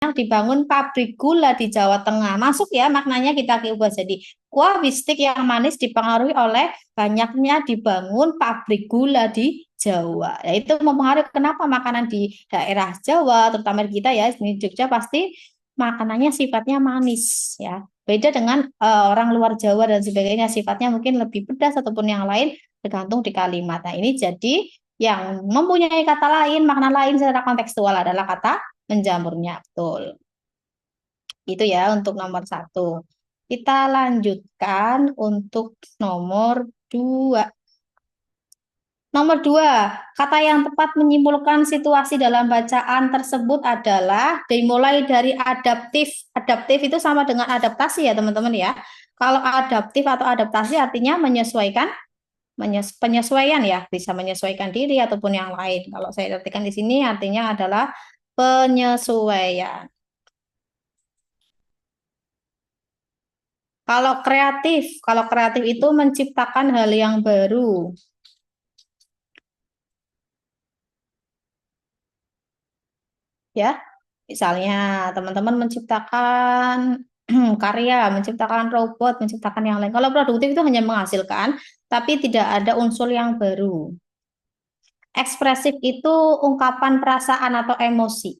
banyak dibangun pabrik gula di Jawa Tengah. Masuk ya maknanya kita ubah jadi kuah bistik yang manis dipengaruhi oleh banyaknya dibangun pabrik gula di Jawa. Ya, itu mempengaruhi kenapa makanan di daerah Jawa, terutama di kita ya, di Jogja pasti makanannya sifatnya manis ya. Beda dengan orang luar Jawa dan sebagainya, sifatnya mungkin lebih pedas ataupun yang lain tergantung di kalimat. Nah, ini jadi yang mempunyai kata lain, makna lain secara kontekstual adalah kata menjamurnya. Betul. Itu ya untuk nomor satu. Kita lanjutkan untuk nomor dua. Nomor dua, kata yang tepat menyimpulkan situasi dalam bacaan tersebut adalah dimulai dari adaptif. Adaptif itu sama dengan adaptasi ya teman-teman ya. Kalau adaptif atau adaptasi artinya menyesuaikan, penyesuaian ya, bisa menyesuaikan diri ataupun yang lain. Kalau saya artikan di sini artinya adalah penyesuaian. Kalau kreatif itu menciptakan hal yang baru. Ya, misalnya teman-teman menciptakan karya, menciptakan robot, menciptakan yang lain. Kalau produktif itu hanya menghasilkan, tapi tidak ada unsur yang baru. Ekspresif itu ungkapan perasaan atau emosi.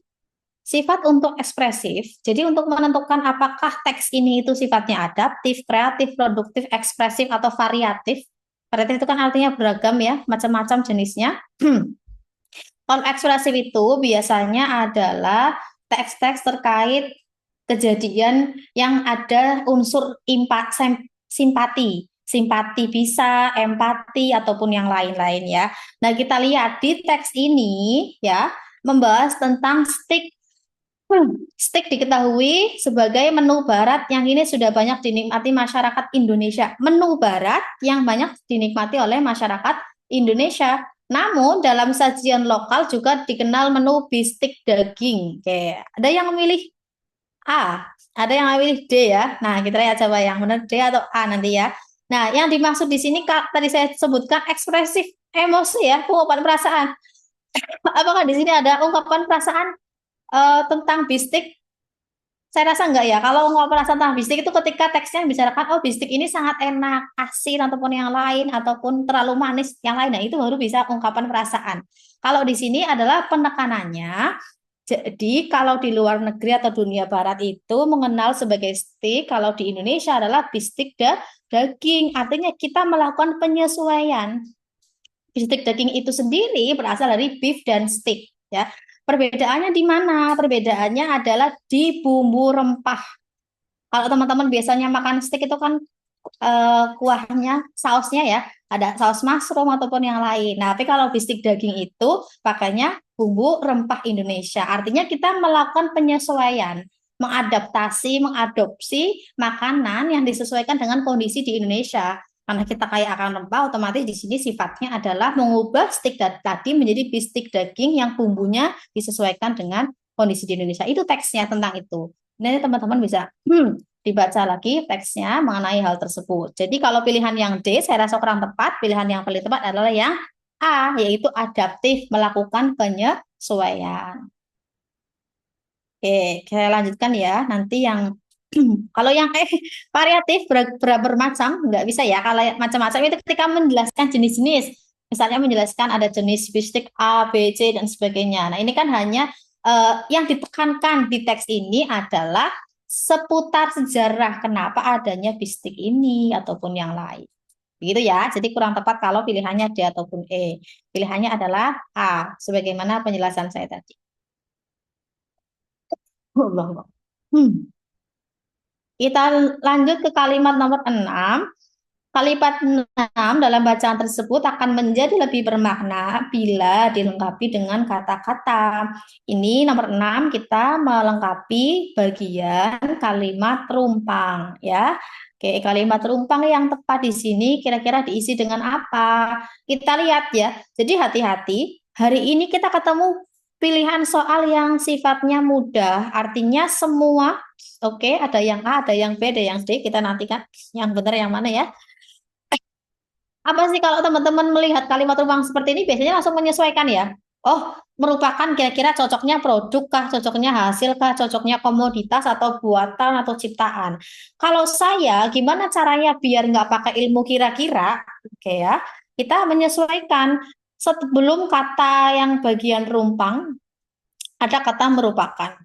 Sifat untuk ekspresif, jadi untuk menentukan apakah teks ini itu sifatnya adaptif, kreatif, produktif, ekspresif, atau variatif. Variatif itu kan artinya beragam ya, macam-macam jenisnya. Kalau ekspresif itu biasanya adalah teks-teks terkait kejadian yang ada unsur simpati. Simpati bisa, empati, ataupun yang lain-lain ya. Nah, kita lihat di teks ini ya, membahas tentang stik. Stik diketahui sebagai menu barat yang ini sudah banyak dinikmati masyarakat Indonesia. Menu barat yang banyak dinikmati oleh masyarakat Indonesia. Namun dalam sajian lokal juga dikenal menu bistik daging. Oke, ada yang memilih A, ada yang memilih D ya. Nah, kita lihat coba yang benar D atau A nanti ya. Nah, yang dimaksud di sini tadi saya sebutkan ekspresif emosi ya, ungkapan perasaan. Apakah di sini ada ungkapan perasaan tentang bistik? Saya rasa enggak ya. Kalau ngomong perasaan tentang bistik itu ketika teksnya bicarakan, oh bistik ini sangat enak, asin ataupun yang lain, ataupun terlalu manis yang lain. Nah itu baru bisa ungkapan perasaan. Kalau di sini adalah penekanannya. Jadi kalau di luar negeri atau dunia barat itu mengenal sebagai steak, kalau di Indonesia adalah bistik daging. Artinya kita melakukan penyesuaian. Bistik daging itu sendiri berasal dari beef dan steak. Ya, perbedaannya di mana? Perbedaannya adalah di bumbu rempah. Kalau teman-teman biasanya makan steak itu kan kuahnya, sausnya ya, ada saus mushroom ataupun yang lain. Nah, tapi kalau bistik daging itu pakainya bumbu rempah Indonesia. Artinya kita melakukan penyesuaian, mengadaptasi, mengadopsi makanan yang disesuaikan dengan kondisi di Indonesia. Karena kita kaya akan rempah, otomatis di sini sifatnya adalah mengubah steak tadi menjadi bistik daging yang bumbunya disesuaikan dengan kondisi di Indonesia. Itu teksnya tentang itu. Nanti teman-teman bisa dibaca lagi teksnya mengenai hal tersebut. Jadi kalau pilihan yang D saya rasa kurang tepat, pilihan yang paling tepat adalah yang A, yaitu adaptif, melakukan penyesuaian. Oke, saya lanjutkan ya. Nanti yang kalau yang variatif bermacam nggak bisa ya. Kalau macam-macam itu ketika menjelaskan jenis-jenis, misalnya menjelaskan ada jenis bistik A, B, C dan sebagainya. Nah ini kan hanya yang ditekankan di teks ini adalah seputar sejarah kenapa adanya bistik ini ataupun yang lain. Begitu ya. Jadi kurang tepat kalau pilihannya D ataupun E. Pilihannya adalah A, sebagaimana penjelasan saya tadi. Allah. Kita lanjut ke kalimat nomor 6. Kalimat 6 dalam bacaan tersebut akan menjadi lebih bermakna bila dilengkapi dengan kata-kata. Ini nomor 6 kita melengkapi bagian kalimat terumpang ya. Oke, kalimat terumpang yang tepat di sini kira-kira diisi dengan apa? Kita lihat ya. Jadi hati-hati, hari ini kita ketemu pilihan soal yang sifatnya mudah. Artinya semua oke, ada yang A, ada yang B, ada yang D. Kita nantikan yang benar yang mana ya. Apa sih kalau teman-teman melihat kalimat terumpang seperti ini biasanya langsung menyesuaikan ya? Oh, merupakan kira-kira cocoknya produk kah, cocoknya hasil kah, cocoknya komoditas atau buatan atau ciptaan. Kalau saya, gimana caranya biar nggak pakai ilmu kira-kira, oke ya, kita menyesuaikan sebelum kata yang bagian rumpang, ada kata merupakan.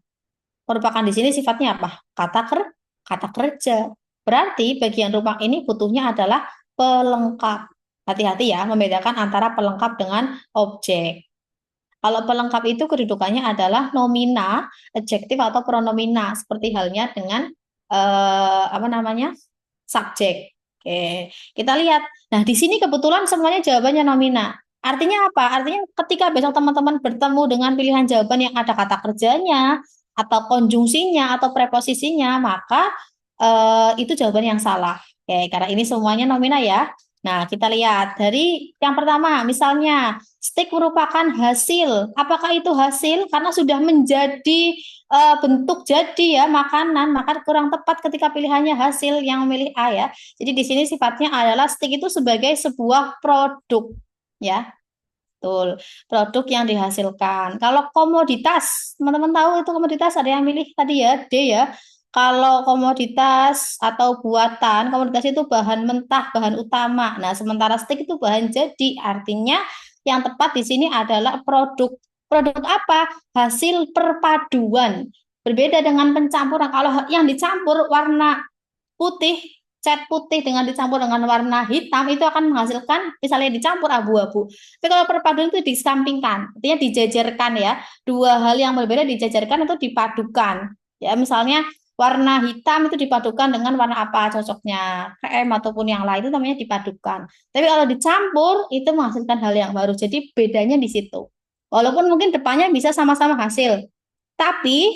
Merupakan di sini sifatnya apa? Kata kerja. Berarti bagian rumpang ini butuhnya adalah pelengkap. Hati-hati ya, membedakan antara pelengkap dengan objek. Kalau pelengkap itu kedudukannya adalah nomina, adjektif atau pronomina, seperti halnya dengan apa namanya subjek. Oke, kita lihat. Nah, di sini kebetulan semuanya jawabannya nomina. Artinya apa? Artinya ketika besok teman-teman bertemu dengan pilihan jawaban yang ada kata kerjanya, atau konjungsinya, atau preposisinya, maka itu jawaban yang salah. Oke, karena ini semuanya nomina ya. Nah, kita lihat dari yang pertama, misalnya steak merupakan hasil. Apakah itu hasil? Karena sudah menjadi bentuk jadi ya makanan, maka kurang tepat ketika pilihannya hasil yang memilih A ya. Jadi di sini sifatnya adalah steak itu sebagai sebuah produk ya. Betul, produk yang dihasilkan. Kalau komoditas, teman-teman tahu itu komoditas ada yang milih tadi ya, D ya. Kalau komoditas atau buatan, komoditas itu bahan mentah, bahan utama. Nah, sementara steak itu bahan jadi. Artinya yang tepat di sini adalah produk. Produk apa? Hasil perpaduan. Berbeda dengan pencampuran. Kalau yang dicampur warna putih, cat putih dengan dicampur dengan warna hitam itu akan menghasilkan misalnya dicampur abu-abu. Tapi kalau perpaduan itu disampingkan, artinya dijajarkan ya. Dua hal yang berbeda dijajarkan itu dipadukan. Ya, misalnya warna hitam itu dipadukan dengan warna apa cocoknya, krem ataupun yang lain itu namanya dipadukan. Tapi kalau dicampur itu menghasilkan hal yang baru. Jadi bedanya di situ. Walaupun mungkin depannya bisa sama-sama hasil, tapi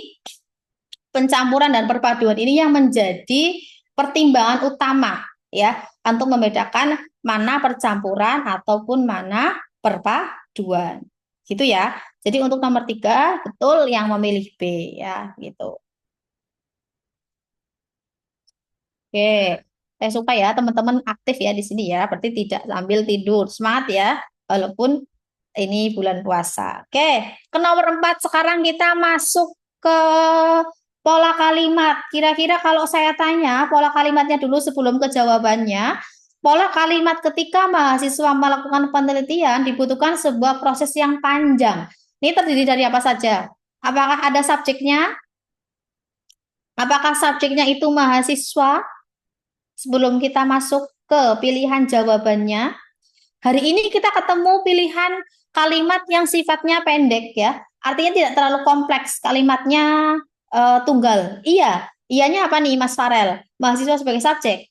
pencampuran dan perpaduan ini yang menjadi pertimbangan utama ya untuk membedakan mana percampuran ataupun mana perpaduan. Gitu ya. Jadi untuk nomor tiga betul yang memilih B ya gitu. Oke, saya suka ya teman-teman aktif ya di sini ya. Berarti tidak sambil tidur. Semangat ya. Walaupun ini bulan puasa. Oke, ke nomor 4 sekarang kita masuk ke pola kalimat. Kira-kira kalau saya tanya pola kalimatnya dulu sebelum ke jawabannya. Pola kalimat ketika mahasiswa melakukan penelitian dibutuhkan sebuah proses yang panjang. Ini terdiri dari apa saja? Apakah ada subjeknya? Apakah subjeknya itu mahasiswa? Sebelum kita masuk ke pilihan jawabannya, hari ini kita ketemu pilihan kalimat yang sifatnya pendek ya. Artinya tidak terlalu kompleks, kalimatnya tunggal. Iya, iyanya apa nih Mas Farel? Mahasiswa sebagai subjek.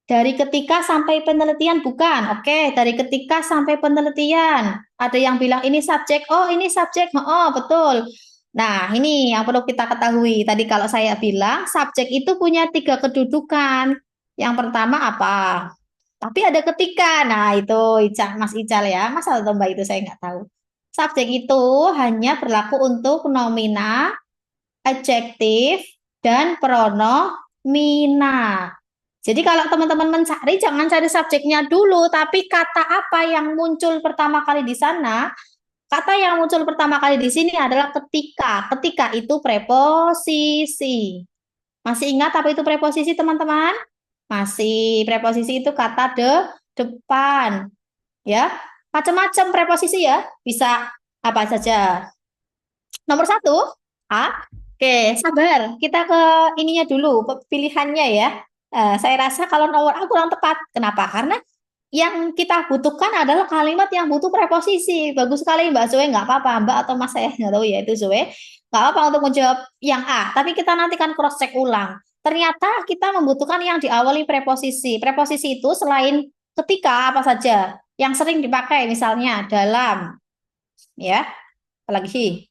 Dari ketika sampai penelitian bukan. Oke, dari ketika sampai penelitian. Ada yang bilang ini subjek. Oh, ini subjek. Oh, betul. Nah, ini yang perlu kita ketahui. Tadi kalau saya bilang subjek itu punya tiga kedudukan. Yang pertama apa? Tapi ada ketika. Nah, itu Mas Ical ya. Masa atau Mbak itu saya nggak tahu. Subjek itu hanya berlaku untuk nomina, adjektif, dan pronomina. Jadi kalau teman-teman mencari, jangan cari subjeknya dulu, tapi kata apa yang muncul pertama kali di sana. Kata yang muncul pertama kali di sini adalah ketika. Ketika itu preposisi. Masih ingat apa itu preposisi, teman-teman? Masih. Preposisi itu kata depan. Ya, macam-macam preposisi ya. Bisa apa saja. Nomor satu, A. Oke, sabar. Kita ke ininya dulu, pilihannya ya. Saya rasa kalau nomor A kurang tepat. Kenapa? Karena yang kita butuhkan adalah kalimat yang butuh preposisi. Bagus sekali Mbak Zoe, nggak apa-apa. Mbak atau Mas saya nggak tahu ya itu Zoe. Nggak apa-apa untuk menjawab yang A. Tapi kita nanti kan cross check ulang. Ternyata kita membutuhkan yang diawali preposisi. Preposisi itu selain ketika apa saja yang sering dipakai, misalnya dalam, ya, apalagi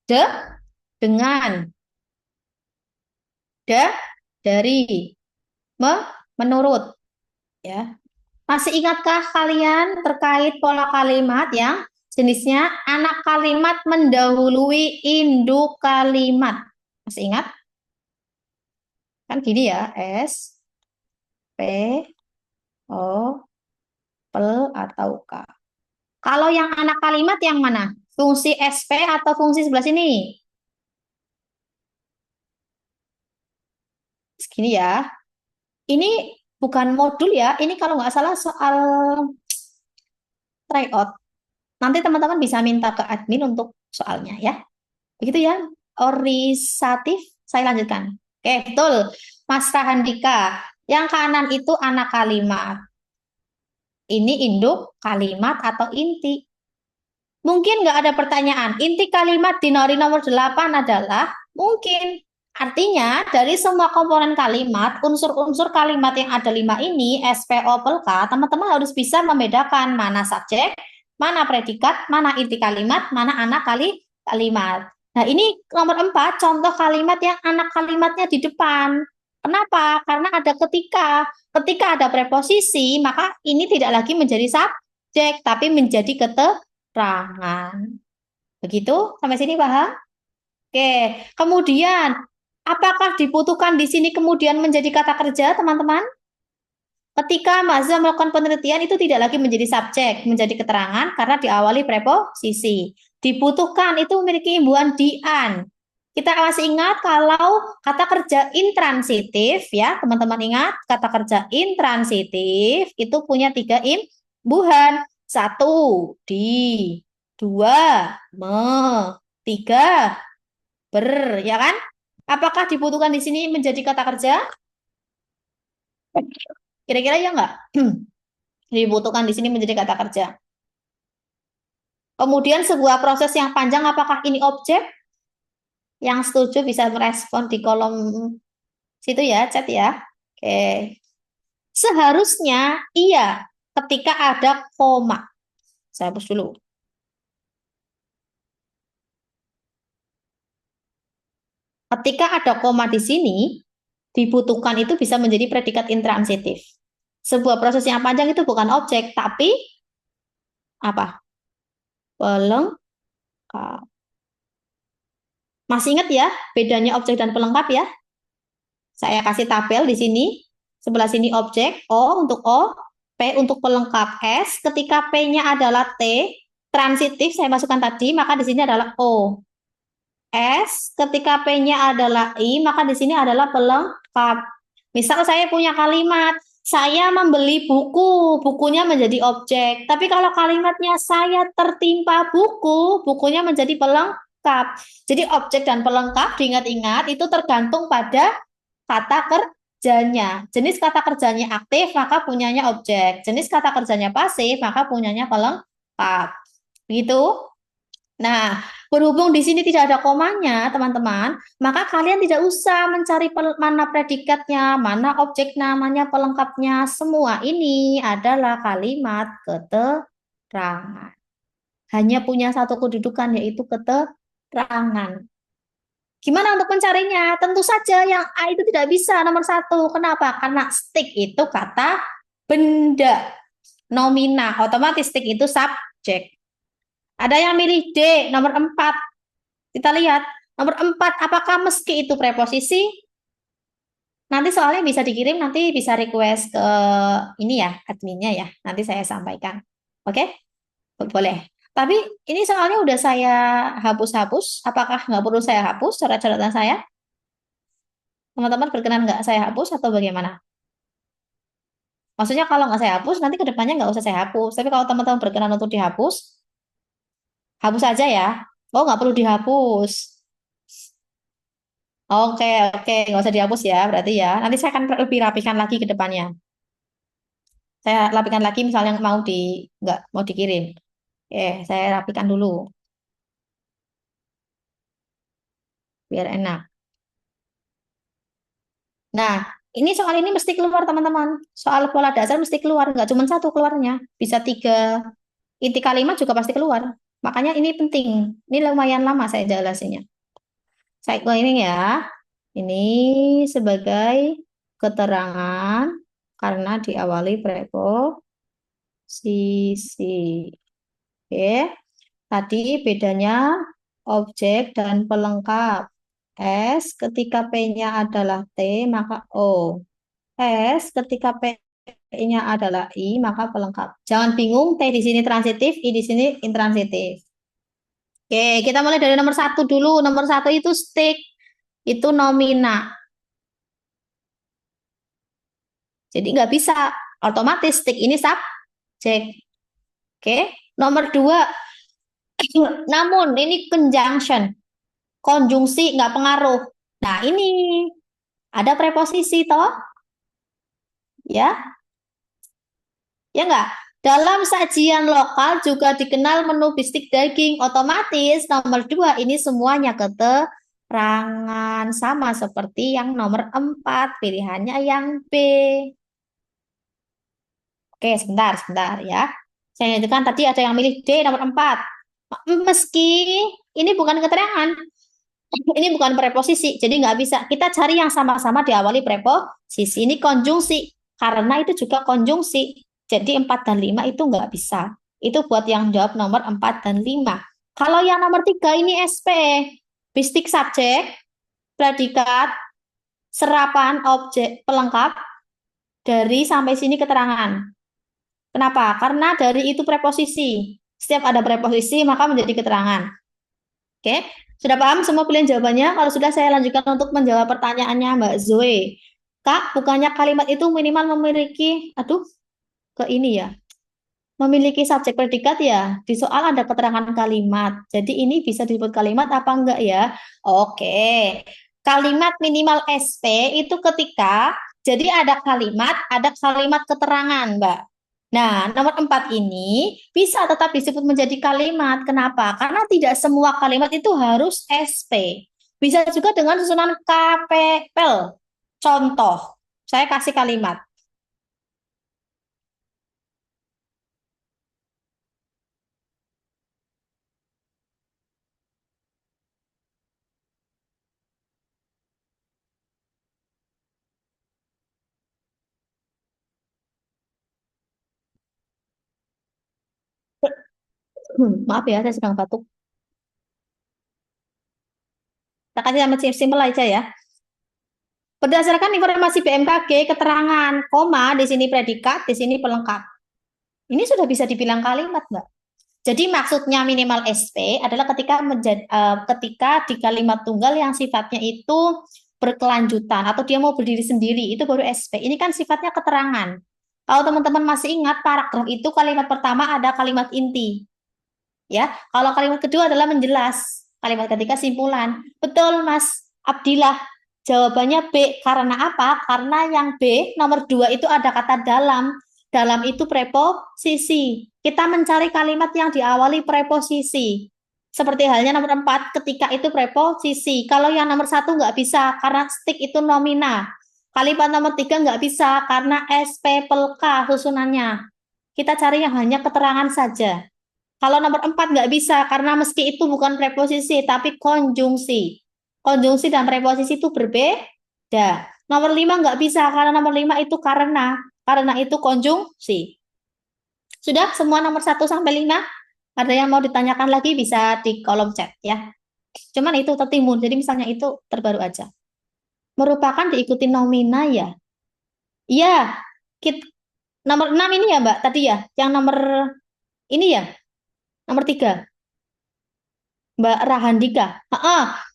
de, dengan, dari, me, menurut, ya. Masih ingatkah kalian terkait pola kalimat yang jenisnya anak kalimat mendahului induk kalimat? Masih ingat? Kan gini ya, S, P, O, P, atau K. Kalau yang anak kalimat yang mana? Fungsi SP atau fungsi sebelah sini? Segini ya. Ini bukan modul ya. Ini kalau nggak salah soal tryout. Nanti teman-teman bisa minta ke admin untuk soalnya ya. Begitu ya. Orisatif, saya lanjutkan. Oke, betul. Mas Rahandika. Yang kanan itu anak kalimat. Ini induk kalimat atau inti. Mungkin nggak ada pertanyaan. Inti kalimat di nori nomor 8 adalah mungkin. Artinya, dari semua komponen kalimat, unsur-unsur kalimat yang ada 5 ini, SPO, PLK, teman-teman harus bisa membedakan mana subjek, mana predikat, mana inti kalimat, mana anak kalimat. Nah, ini nomor 4, contoh kalimat yang anak kalimatnya di depan. Kenapa? Karena ada ketika. Ketika ada preposisi, maka ini tidak lagi menjadi subjek, tapi menjadi keterangan. Begitu? Sampai sini paham? Oke. Kemudian, apakah dibutuhkan di sini kemudian menjadi kata kerja, teman-teman? Ketika Mazda melakukan penelitian itu tidak lagi menjadi subjek, menjadi keterangan karena diawali preposisi. Dibutuhkan itu memiliki imbuhan dian. Kita masih ingat kalau kata kerja intransitif ya, teman-teman ingat kata kerja intransitif itu punya 3 imbuhan. Satu, di, dua, me, tiga, ber, ya kan? Apakah dibutuhkan di sini menjadi kata kerja? Kira-kira ya enggak? Dibutuhkan di sini menjadi kata kerja. Kemudian sebuah proses yang panjang, apakah ini objek? Yang setuju bisa merespon di kolom situ ya, chat ya. Oke. Seharusnya iya ketika ada koma. Saya hapus dulu. Ketika ada koma di sini, dibutuhkan itu bisa menjadi predikat intransitif. Sebuah proses yang panjang itu bukan objek, tapi apa? Pelengkap. Masih ingat ya bedanya objek dan pelengkap ya? Saya kasih tabel di sini. Sebelah sini objek, O untuk O, P untuk pelengkap S. Ketika P-nya adalah T, transitif saya masukkan tadi, maka di sini adalah O. S, ketika P-nya adalah I, maka di sini adalah pelengkap. Misal saya punya kalimat, saya membeli buku, bukunya menjadi objek. Tapi kalau kalimatnya saya tertimpa buku, bukunya menjadi pelengkap. Jadi objek dan pelengkap, diingat-ingat, itu tergantung pada kata kerjanya. Jenis kata kerjanya aktif, maka punyanya objek. Jenis kata kerjanya pasif, maka punyanya pelengkap. Begitu? Nah, berhubung di sini tidak ada komanya, teman-teman, maka kalian tidak usah mencari mana predikatnya, mana objek namanya, pelengkapnya. Semua ini adalah kalimat keterangan. Hanya punya satu kedudukan, yaitu keterangan. Gimana untuk mencarinya? Tentu saja yang A itu tidak bisa nomor satu. Kenapa? Karena stick itu kata benda, nomina. Otomatis stick itu subjek. Ada yang milih D, nomor 4. Kita lihat. Nomor 4, apakah meski itu preposisi? Nanti soalnya bisa dikirim, nanti bisa request ke ini ya, adminnya ya. Nanti saya sampaikan. Oke? Boleh. Tapi ini soalnya udah saya hapus-hapus. Apakah nggak perlu saya hapus catatan saya? Teman-teman berkenan nggak saya hapus atau bagaimana? Maksudnya kalau nggak saya hapus, nanti ke depannya nggak usah saya hapus. Tapi kalau teman-teman berkenan untuk dihapus, hapus aja ya. Oh, nggak perlu dihapus. Oke, oke, nggak usah dihapus ya, berarti ya. Nanti saya akan lebih rapikan lagi ke depannya. Saya rapikan lagi misalnya mau nggak mau dikirim. Oke, saya rapikan dulu, biar enak. Nah, ini soal ini mesti keluar teman-teman. Soal pola dasar mesti keluar, nggak cuma satu keluarnya, bisa 3. Inti kalimat juga pasti keluar. Makanya ini penting. Ini lumayan lama saya jelasinnya. Saya ini ya. Ini sebagai keterangan karena diawali preposisi. Oke. Tadi bedanya objek dan pelengkap. S ketika P-nya adalah T, maka O. S ketika P T-nya adalah I, maka pelengkap. Jangan bingung, T di sini transitif, I di sini intransitif. Oke, kita mulai dari nomor satu dulu. Nomor satu itu stick, itu nomina. Jadi nggak bisa otomatis stick ini subjek. Oke, nomor dua, namun ini conjunction, konjungsi nggak pengaruh. Nah ini ada preposisi toh, ya, ya nggak? Dalam sajian lokal juga dikenal menu bistik daging. Otomatis nomor dua ini semuanya keterangan sama seperti yang nomor empat, pilihannya yang B. Oke, sebentar, sebentar ya. Saya ingatkan tadi ada yang milih D nomor 4. Meski ini bukan keterangan, ini bukan preposisi, jadi nggak bisa. Kita cari yang sama-sama diawali preposisi. Ini konjungsi, karena itu juga konjungsi. Jadi 4 dan 5 itu nggak bisa. Itu buat yang jawab nomor 4 dan 5. Kalau yang nomor 3 ini SP, bistik subjek, predikat, serapan objek pelengkap, dari sampai sini keterangan. Kenapa? Karena dari itu preposisi. Setiap ada preposisi maka menjadi keterangan. Oke, sudah paham semua pilihan jawabannya? Kalau sudah saya lanjutkan untuk menjawab pertanyaannya Mbak Zoe. Kak, bukannya kalimat itu minimal memiliki, aduh, ke ini ya, memiliki subjek predikat ya. Di soal ada keterangan kalimat. Jadi ini bisa disebut kalimat apa enggak ya? Oke. Kalimat minimal SP itu ketika jadi ada kalimat keterangan, Mbak. Nah, nomor 4 ini bisa tetap disebut menjadi kalimat. Kenapa? Karena tidak semua kalimat itu harus SP. Bisa juga dengan susunan KPL. Contoh, saya kasih kalimat. Maaf ya, saya sedang batuk. Kita kasih sama simpel aja ya. Berdasarkan informasi BMKG, keterangan, koma, di sini predikat, di sini pelengkap. Ini sudah bisa dibilang kalimat, Mbak. Jadi maksudnya minimal SP adalah ketika di kalimat tunggal yang sifatnya itu berkelanjutan atau dia mau berdiri sendiri, itu baru SP. Ini kan sifatnya keterangan. Kalau teman-teman masih ingat, paragraf itu kalimat pertama ada kalimat inti. Ya, kalau kalimat kedua adalah menjelas. Kalimat ketiga simpulan. Betul, Mas Abdillah. Jawabannya B. Karena apa? Karena yang B nomor 2 itu ada kata dalam. Dalam itu preposisi. Kita mencari kalimat yang diawali preposisi. Seperti halnya nomor 4, ketika itu preposisi. Kalau yang nomor 1 nggak bisa, karena stick itu nomina. Kalimat nomor 3 nggak bisa, karena SP pel K susunannya. Kita cari yang hanya keterangan saja. Kalau nomor 4 nggak bisa, karena meski itu bukan preposisi, tapi konjungsi. Konjungsi dan preposisi itu berbeda. Nomor 5 nggak bisa, karena nomor 5 itu karena itu konjungsi. Sudah semua nomor 1 sampai 5? Ada yang mau ditanyakan lagi bisa di kolom chat ya. Cuman itu tertimbun, jadi misalnya itu terbaru aja. Merupakan diikuti nomina ya. Iya, nomor 6 ini ya Mbak, tadi ya. Yang nomor ini ya, nomor 3. Mbak Rahandika.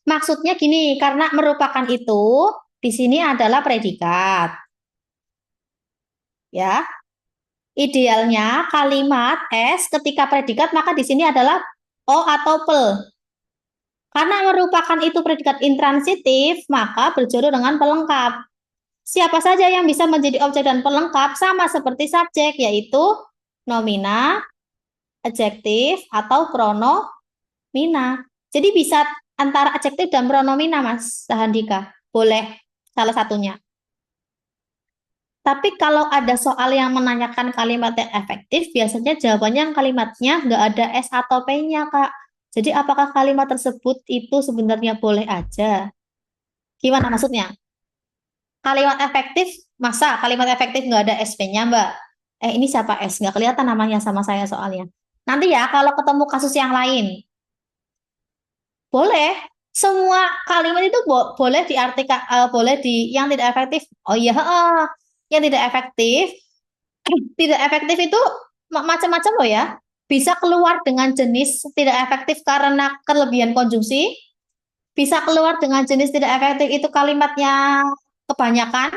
Maksudnya gini, karena merupakan itu di sini adalah predikat. Ya. Idealnya kalimat S ketika predikat maka di sini adalah O atau pel. Karena merupakan itu predikat intransitif, maka berjodoh dengan pelengkap. Siapa saja yang bisa menjadi objek dan pelengkap sama seperti subjek, yaitu nomina, adjektif, atau pronomina. Jadi bisa antara adjektif dan pronomina, Mas Sahandika. Boleh salah satunya. Tapi kalau ada soal yang menanyakan kalimat yang efektif, biasanya jawabannya kalimatnya nggak ada S atau P-nya, Kak. Jadi apakah kalimat tersebut itu sebenarnya boleh aja? Gimana maksudnya? Kalimat efektif, masa kalimat efektif nggak ada SP-nya, Mbak? Ini siapa S? Nggak kelihatan namanya sama saya soalnya. Nanti ya, kalau ketemu kasus yang lain, boleh. Semua kalimat itu boleh diartikan, boleh yang tidak efektif. Oh iya, yang tidak efektif Tidak efektif itu macam-macam loh ya. Bisa keluar dengan jenis tidak efektif karena kelebihan konjungsi, bisa keluar dengan jenis tidak efektif itu kalimatnya kebanyakan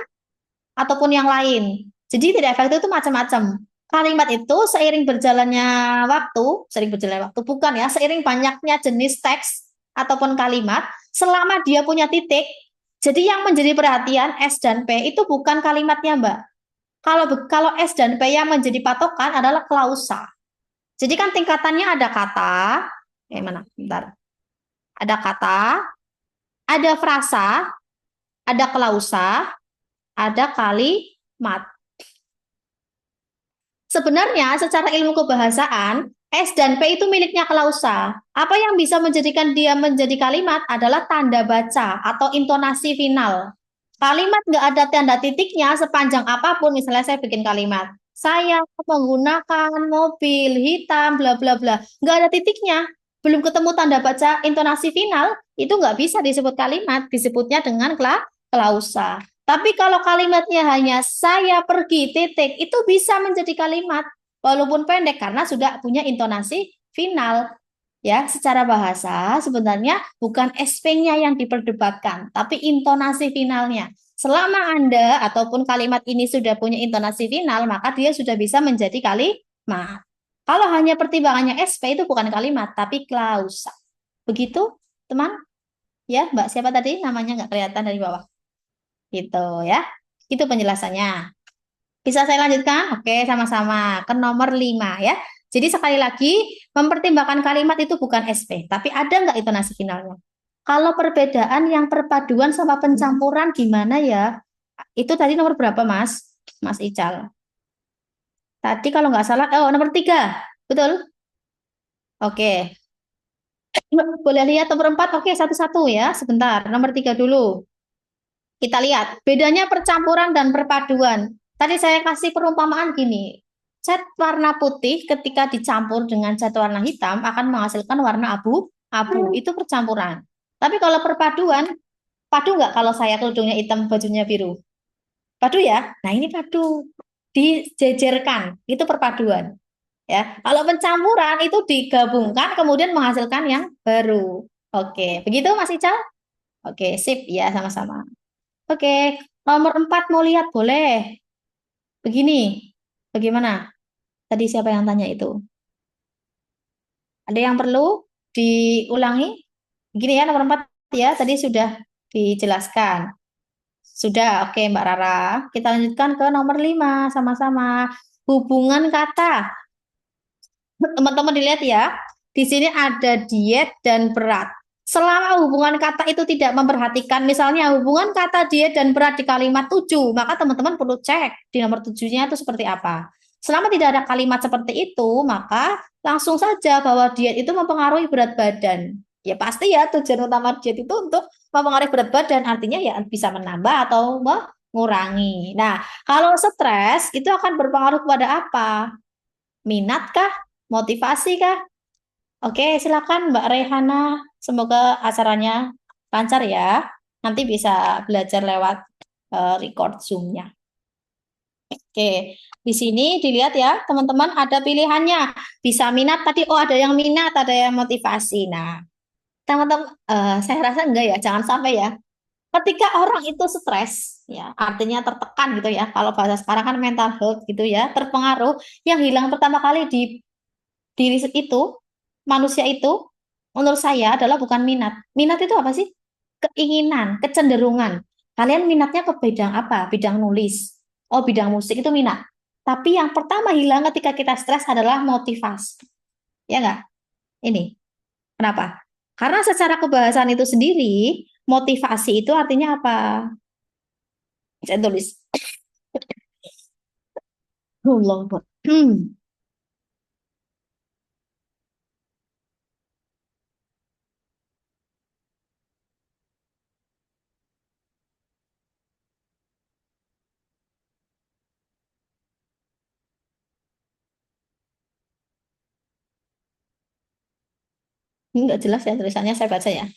ataupun yang lain. Jadi tidak efektif itu macam-macam. Kalimat itu seiring berjalannya waktu bukan ya, seiring banyaknya jenis teks ataupun kalimat, selama dia punya titik. Jadi yang menjadi perhatian S dan P itu bukan kalimatnya, Mbak. Kalau S dan P yang menjadi patokan adalah klausa. Jadi kan tingkatannya ada kata, mana? Bentar. Ada kata, ada frasa, ada klausa, ada kalimat. Sebenarnya secara ilmu kebahasaan, S dan P itu miliknya klausa. Apa yang bisa menjadikan dia menjadi kalimat adalah tanda baca atau intonasi final. Kalimat nggak ada tanda titiknya sepanjang apapun, misalnya saya bikin kalimat. Saya menggunakan mobil hitam, bla bla bla. Nggak ada titiknya. Belum ketemu tanda baca intonasi final, itu nggak bisa disebut kalimat. Disebutnya dengan klausa. Tapi kalau kalimatnya hanya saya pergi titik, itu bisa menjadi kalimat walaupun pendek karena sudah punya intonasi final. Ya, secara bahasa sebenarnya bukan SP-nya yang diperdebatkan, tapi intonasi finalnya. Selama Anda ataupun kalimat ini sudah punya intonasi final, maka dia sudah bisa menjadi kalimat. Kalau hanya pertimbangannya SP itu bukan kalimat, tapi klausa. Begitu, teman? Ya, Mbak siapa tadi? Namanya nggak kelihatan dari bawah. Gitu ya. Itu penjelasannya. Bisa saya lanjutkan? Oke, sama-sama. Ke nomor 5 ya. Jadi sekali lagi, mempertimbangkan kalimat itu bukan SP, tapi ada nggak intonasi finalnya? Kalau perbedaan yang perpaduan sama pencampuran gimana ya? Itu tadi nomor berapa, Mas? Mas Ical. Tadi kalau nggak salah, oh nomor 3. Betul? Oke. Boleh lihat nomor 4? Oke, satu-satu ya. Sebentar. Nomor 3 dulu. Kita lihat bedanya percampuran dan perpaduan. Tadi saya kasih perumpamaan gini, cat warna putih ketika dicampur dengan cat warna hitam akan menghasilkan warna abu-abu. Itu percampuran. Tapi kalau perpaduan, padu nggak kalau saya kerudungnya hitam, bajunya biru? Padu ya? Nah ini padu. Dijejerkan, itu perpaduan. Ya, kalau pencampuran itu digabungkan kemudian menghasilkan yang baru. Oke, begitu Mas Ical? Oke, sip ya sama-sama. Oke, nomor 4 mau lihat boleh. Begini, bagaimana? Tadi siapa yang tanya itu? Ada yang perlu diulangi? Begini ya, nomor 4 ya, tadi sudah dijelaskan. Sudah, oke Mbak Rara. Kita lanjutkan ke nomor 5 sama-sama. Hubungan kata. Teman-teman dilihat ya, di sini ada diet dan berat. Selama hubungan kata itu tidak memperhatikan, misalnya hubungan kata diet dan berat di kalimat 7, maka teman-teman perlu cek di nomor 7-nya itu seperti apa. Selama tidak ada kalimat seperti itu, maka langsung saja bahwa diet itu mempengaruhi berat badan. Ya pasti ya tujuan utama diet itu untuk mempengaruhi berat badan, artinya ya bisa menambah atau mengurangi. Nah, kalau stres itu akan berpengaruh kepada apa? Minat kah? Motivasi kah? Oke, silakan Mbak Rehana. Semoga acaranya lancar ya. Nanti bisa belajar lewat record Zoom-nya. Oke, di sini dilihat ya, teman-teman ada pilihannya. Bisa minat tadi, oh ada yang minat, ada yang motivasi. Nah, teman-teman, saya rasa enggak ya, jangan sampai ya. Ketika orang itu stres, ya artinya tertekan gitu ya. Kalau bahasa sekarang kan mental health gitu ya, terpengaruh. Yang hilang pertama kali di diri itu, manusia itu, menurut saya adalah bukan minat. Minat itu apa sih? Keinginan, kecenderungan. Kalian minatnya ke bidang apa? Bidang nulis. Oh, bidang musik itu minat. Tapi yang pertama hilang ketika kita stres adalah motivasi. Ya nggak? Ini. Kenapa? Karena secara kebahasan itu sendiri, motivasi itu artinya apa? Saya tulis. Allah. Ini nggak jelas ya tulisannya, saya baca ya.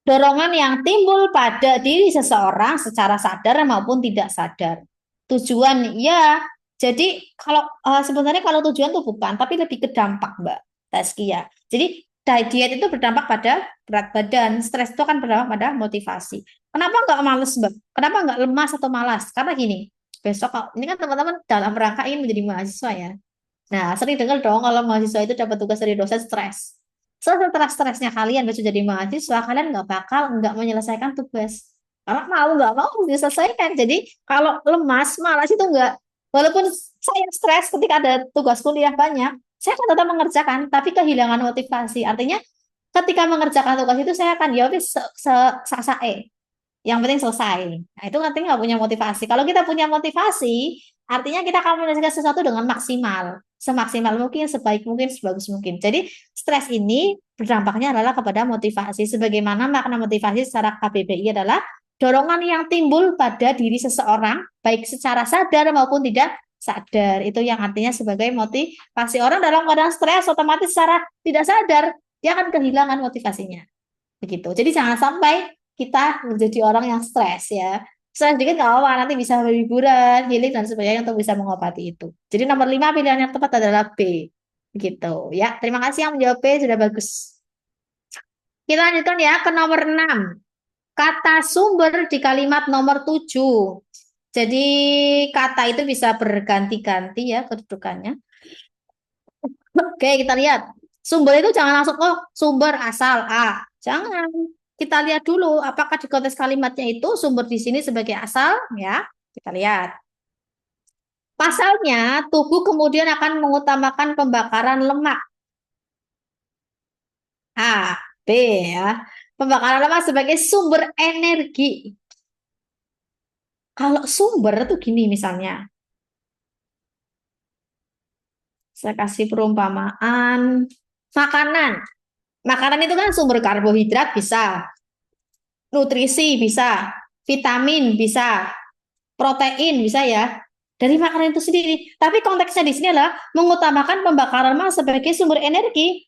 Dorongan yang timbul pada diri seseorang secara sadar maupun tidak sadar. Tujuan, ya. Jadi kalau sebenarnya kalau tujuan tuh bukan, tapi lebih ke dampak, Mbak Taskia. Jadi diet itu berdampak pada berat badan, stres itu akan berdampak pada motivasi. Kenapa nggak males, Mbak? Kenapa nggak lemas atau malas? Karena gini, besok ini kan teman-teman dalam rangka ingin menjadi mahasiswa ya. Nah, sering dengar dong kalau mahasiswa itu dapat tugas dari dosen stres. Setelah stresnya kalian besok jadi mahasiswa, kalian nggak menyelesaikan tugas. Karena mau nggak mau harus diselesaikan. Jadi kalau lemas, malas itu nggak. Walaupun saya stres ketika ada tugas kuliah banyak, saya akan tetap mengerjakan, tapi kehilangan motivasi. Artinya ketika mengerjakan tugas itu saya akan ya wis sasae. Yang penting selesai. Nah, itu artinya nggak punya motivasi. Kalau kita punya motivasi, artinya kita akan menyelesaikan sesuatu dengan maksimal. Semaksimal mungkin, sebaik mungkin, sebagus mungkin. Jadi, stres ini berdampaknya adalah kepada motivasi. Sebagaimana makna motivasi secara KBBI adalah dorongan yang timbul pada diri seseorang, baik secara sadar maupun tidak sadar. Itu yang artinya sebagai motivasi. Orang dalam keadaan stres, otomatis secara tidak sadar, dia akan kehilangan motivasinya. Begitu. Jadi jangan sampai kita menjadi orang yang stres ya. Stres dikit nggak apa-apa, nanti bisa hiburan, healing dan sebagainya untuk bisa mengobati itu. Jadi nomor 5 pilihan yang tepat adalah B. Begitu ya. Terima kasih yang menjawab B sudah bagus. Kita lanjutkan ya ke nomor 6. Kata sumber di kalimat nomor 7. Jadi kata itu bisa berganti-ganti ya kedudukannya. Oke, kita lihat. Sumber itu jangan langsung, oh sumber asal A. Jangan. Kita lihat dulu apakah di konteks kalimatnya itu sumber di sini sebagai asal, ya. Kita lihat. Pasalnya, tubuh kemudian akan mengutamakan pembakaran lemak. A, B ya. Pembakaran lemak sebagai sumber energi. Kalau sumber tuh gini misalnya. Saya kasih perumpamaan. Makanan. Makanan itu kan sumber karbohidrat bisa, nutrisi bisa, vitamin bisa, protein bisa ya. Dari makanan itu sendiri. Tapi konteksnya di sini adalah mengutamakan pembakaran lemak sebagai sumber energi.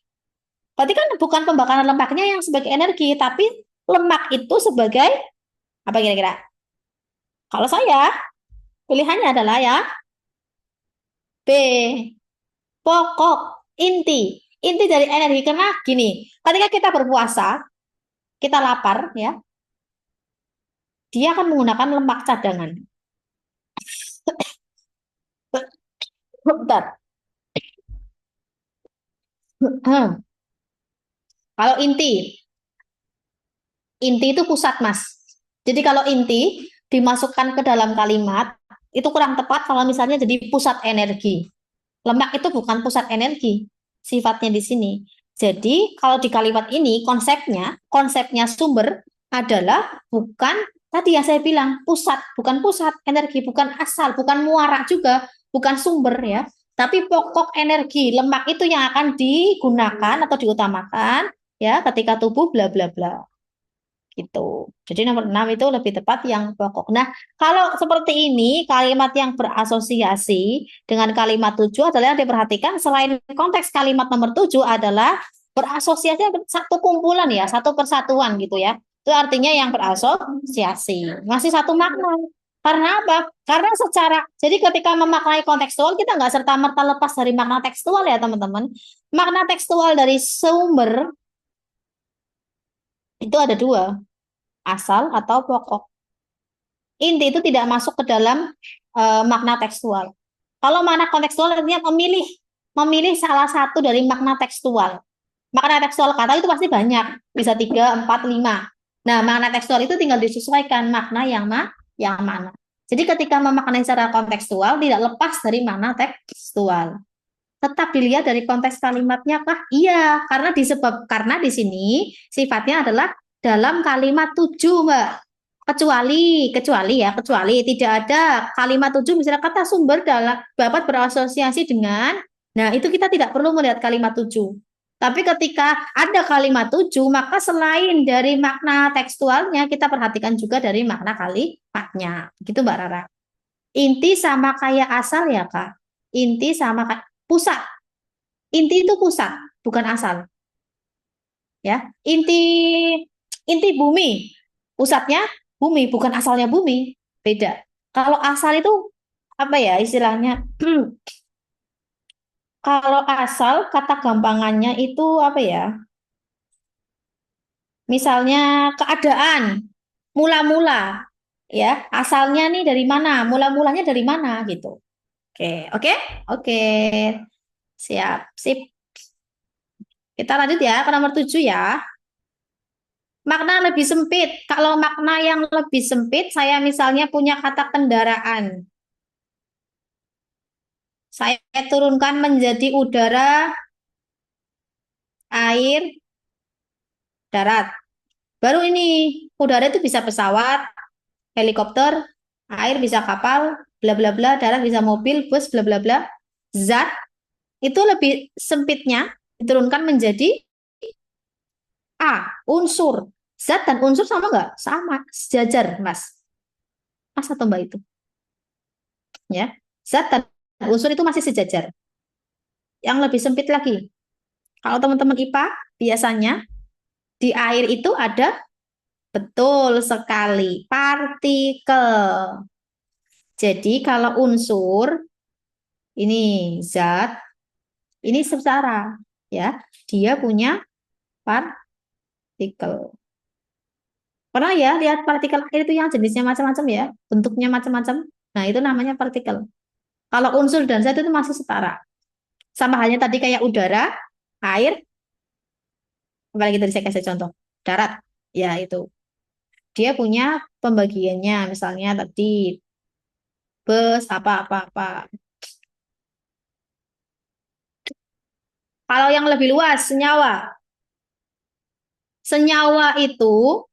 Berarti kan bukan pembakaran lemaknya yang sebagai energi, tapi lemak itu sebagai apa kira-kira? Kalau saya, pilihannya adalah ya B, pokok, inti. Inti dari energi. Karena gini, ketika kita berpuasa, kita lapar ya, dia akan menggunakan lemak cadangan. Bentar. Kalau inti itu pusat, Mas. Jadi kalau inti dimasukkan ke dalam kalimat, itu kurang tepat kalau misalnya jadi pusat energi. Lemak itu bukan pusat energi, sifatnya di sini. Jadi kalau di kalimat ini konsepnya sumber adalah bukan tadi yang saya bilang bukan pusat energi, bukan asal, bukan muara juga, bukan sumber ya. Tapi pokok energi lemak itu yang akan digunakan atau diutamakan ya ketika tubuh bla bla bla gitu. Jadi nomor 6 itu lebih tepat yang pokok. Nah, kalau seperti ini kalimat yang berasosiasi dengan kalimat 7 adalah yang diperhatikan selain konteks kalimat nomor 7 adalah berasosiasi satu kumpulan ya, satu persatuan gitu ya. Itu artinya yang berasosiasi. Masih satu makna. Karena apa? Karena jadi ketika memaknai kontekstual kita nggak serta-merta lepas dari makna tekstual ya teman-teman. Makna tekstual dari sumber itu ada dua, asal atau pokok. Inti itu tidak masuk ke dalam makna tekstual. Kalau makna kontekstual artinya memilih salah satu dari makna tekstual. Makna tekstual kata itu pasti banyak, bisa 3, 4, 5. Nah, makna tekstual itu tinggal disesuaikan makna yang mana. Jadi ketika memaknai secara kontekstual tidak lepas dari makna tekstual. Tetap dilihat dari konteks kalimatnya kah? Iya, karena di sini sifatnya adalah dalam kalimat 7, Mbak. Kecuali tidak ada kalimat 7 misalnya kata sumber dapat berasosiasi dengan, nah itu kita tidak perlu melihat kalimat 7. Tapi ketika ada kalimat 7 maka selain dari makna tekstualnya kita perhatikan juga dari makna kalimatnya. Gitu Mbak Rara. Inti sama kayak asal ya Kak. Inti sama kayak pusat. Inti itu pusat, bukan asal. Ya, inti bumi, pusatnya bumi, bukan asalnya bumi. Beda. Kalau asal itu apa ya istilahnya? Kalau asal kata gampangannya itu apa ya? Misalnya keadaan, mula-mula, ya asalnya nih dari mana? Mula-mulanya dari mana gitu? Oke, oke, oke, siap, sip. Kita lanjut ya ke nomor 7 ya. Makna lebih sempit. Kalau makna yang lebih sempit, saya misalnya punya kata kendaraan. Saya turunkan menjadi udara, air, darat. Baru ini, udara itu bisa pesawat, helikopter, air bisa kapal, bla bla bla, darat bisa mobil, bus, bla bla bla. Zat itu lebih sempitnya diturunkan menjadi A, unsur. Zat dan unsur sama nggak? Sama, sejajar, Mas. Mas atau Mbak itu, ya. Zat dan unsur itu masih sejajar. Yang lebih sempit lagi. Kalau teman-teman IPA, biasanya di air itu ada betul sekali partikel. Jadi kalau unsur ini zat, ini secara ya, dia punya partikel. Pernah ya lihat partikel air itu yang jenisnya macam-macam ya, bentuknya macam-macam. Nah, itu namanya partikel. Kalau unsur dan zat itu masih setara. Sama halnya tadi kayak udara, air, apalagi tadi saya kasih contoh, darat. Ya, itu. Dia punya pembagiannya, misalnya tadi bus, apa-apa-apa. Kalau yang lebih luas, senyawa. Senyawa itu,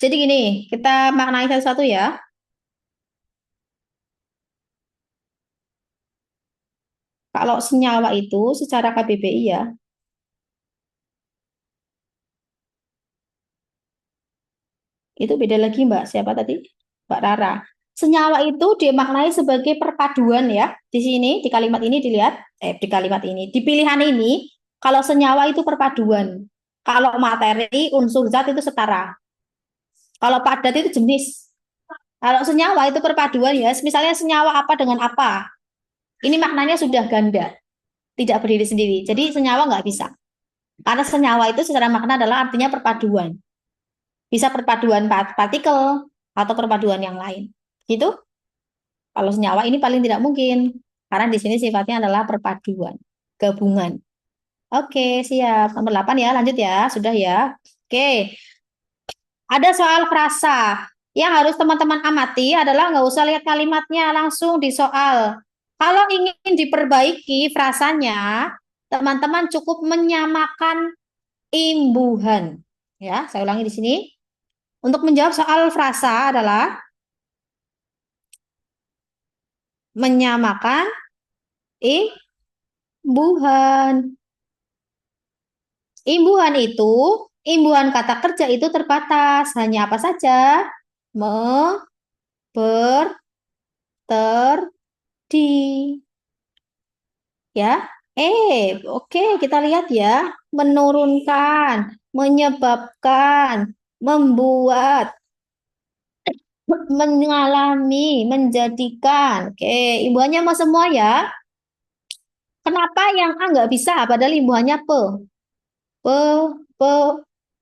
jadi gini, kita maknai satu-satu ya. Kalau senyawa itu secara KBBI ya, itu beda lagi Mbak. Siapa tadi? Mbak Rara. Senyawa itu dimaknai sebagai perpaduan ya. Di sini, di kalimat ini dilihat, di kalimat ini, di pilihan ini, kalau senyawa itu perpaduan. Kalau materi, unsur zat itu setara. Kalau padat itu jenis. Kalau senyawa itu perpaduan ya. Misalnya senyawa apa dengan apa. Ini maknanya sudah ganda, tidak berdiri sendiri. Jadi senyawa nggak bisa. Karena senyawa itu secara makna adalah artinya perpaduan. Bisa perpaduan partikel atau perpaduan yang lain. Gitu. Kalau senyawa ini paling tidak mungkin. Karena di sini sifatnya adalah perpaduan, gabungan. Oke, siap. Nomor 8 ya, lanjut ya. Sudah ya. Oke, ada soal frasa. Yang harus teman-teman amati adalah nggak usah lihat kalimatnya, langsung di soal. Kalau ingin diperbaiki frasanya, teman-teman cukup menyamakan imbuhan. Ya, saya ulangi di sini. Untuk menjawab soal frasa adalah menyamakan imbuhan. Imbuhan itu, imbuhan kata kerja itu terbatas. Hanya apa saja? Me, ber, ter, di. Ya. Oke, kita lihat ya. Menurunkan, menyebabkan, membuat, mengalami, menjadikan. Oke, imbuhannya mau semua ya. Kenapa yang A nggak bisa? Padahal imbuhannya pe. Pe, pe,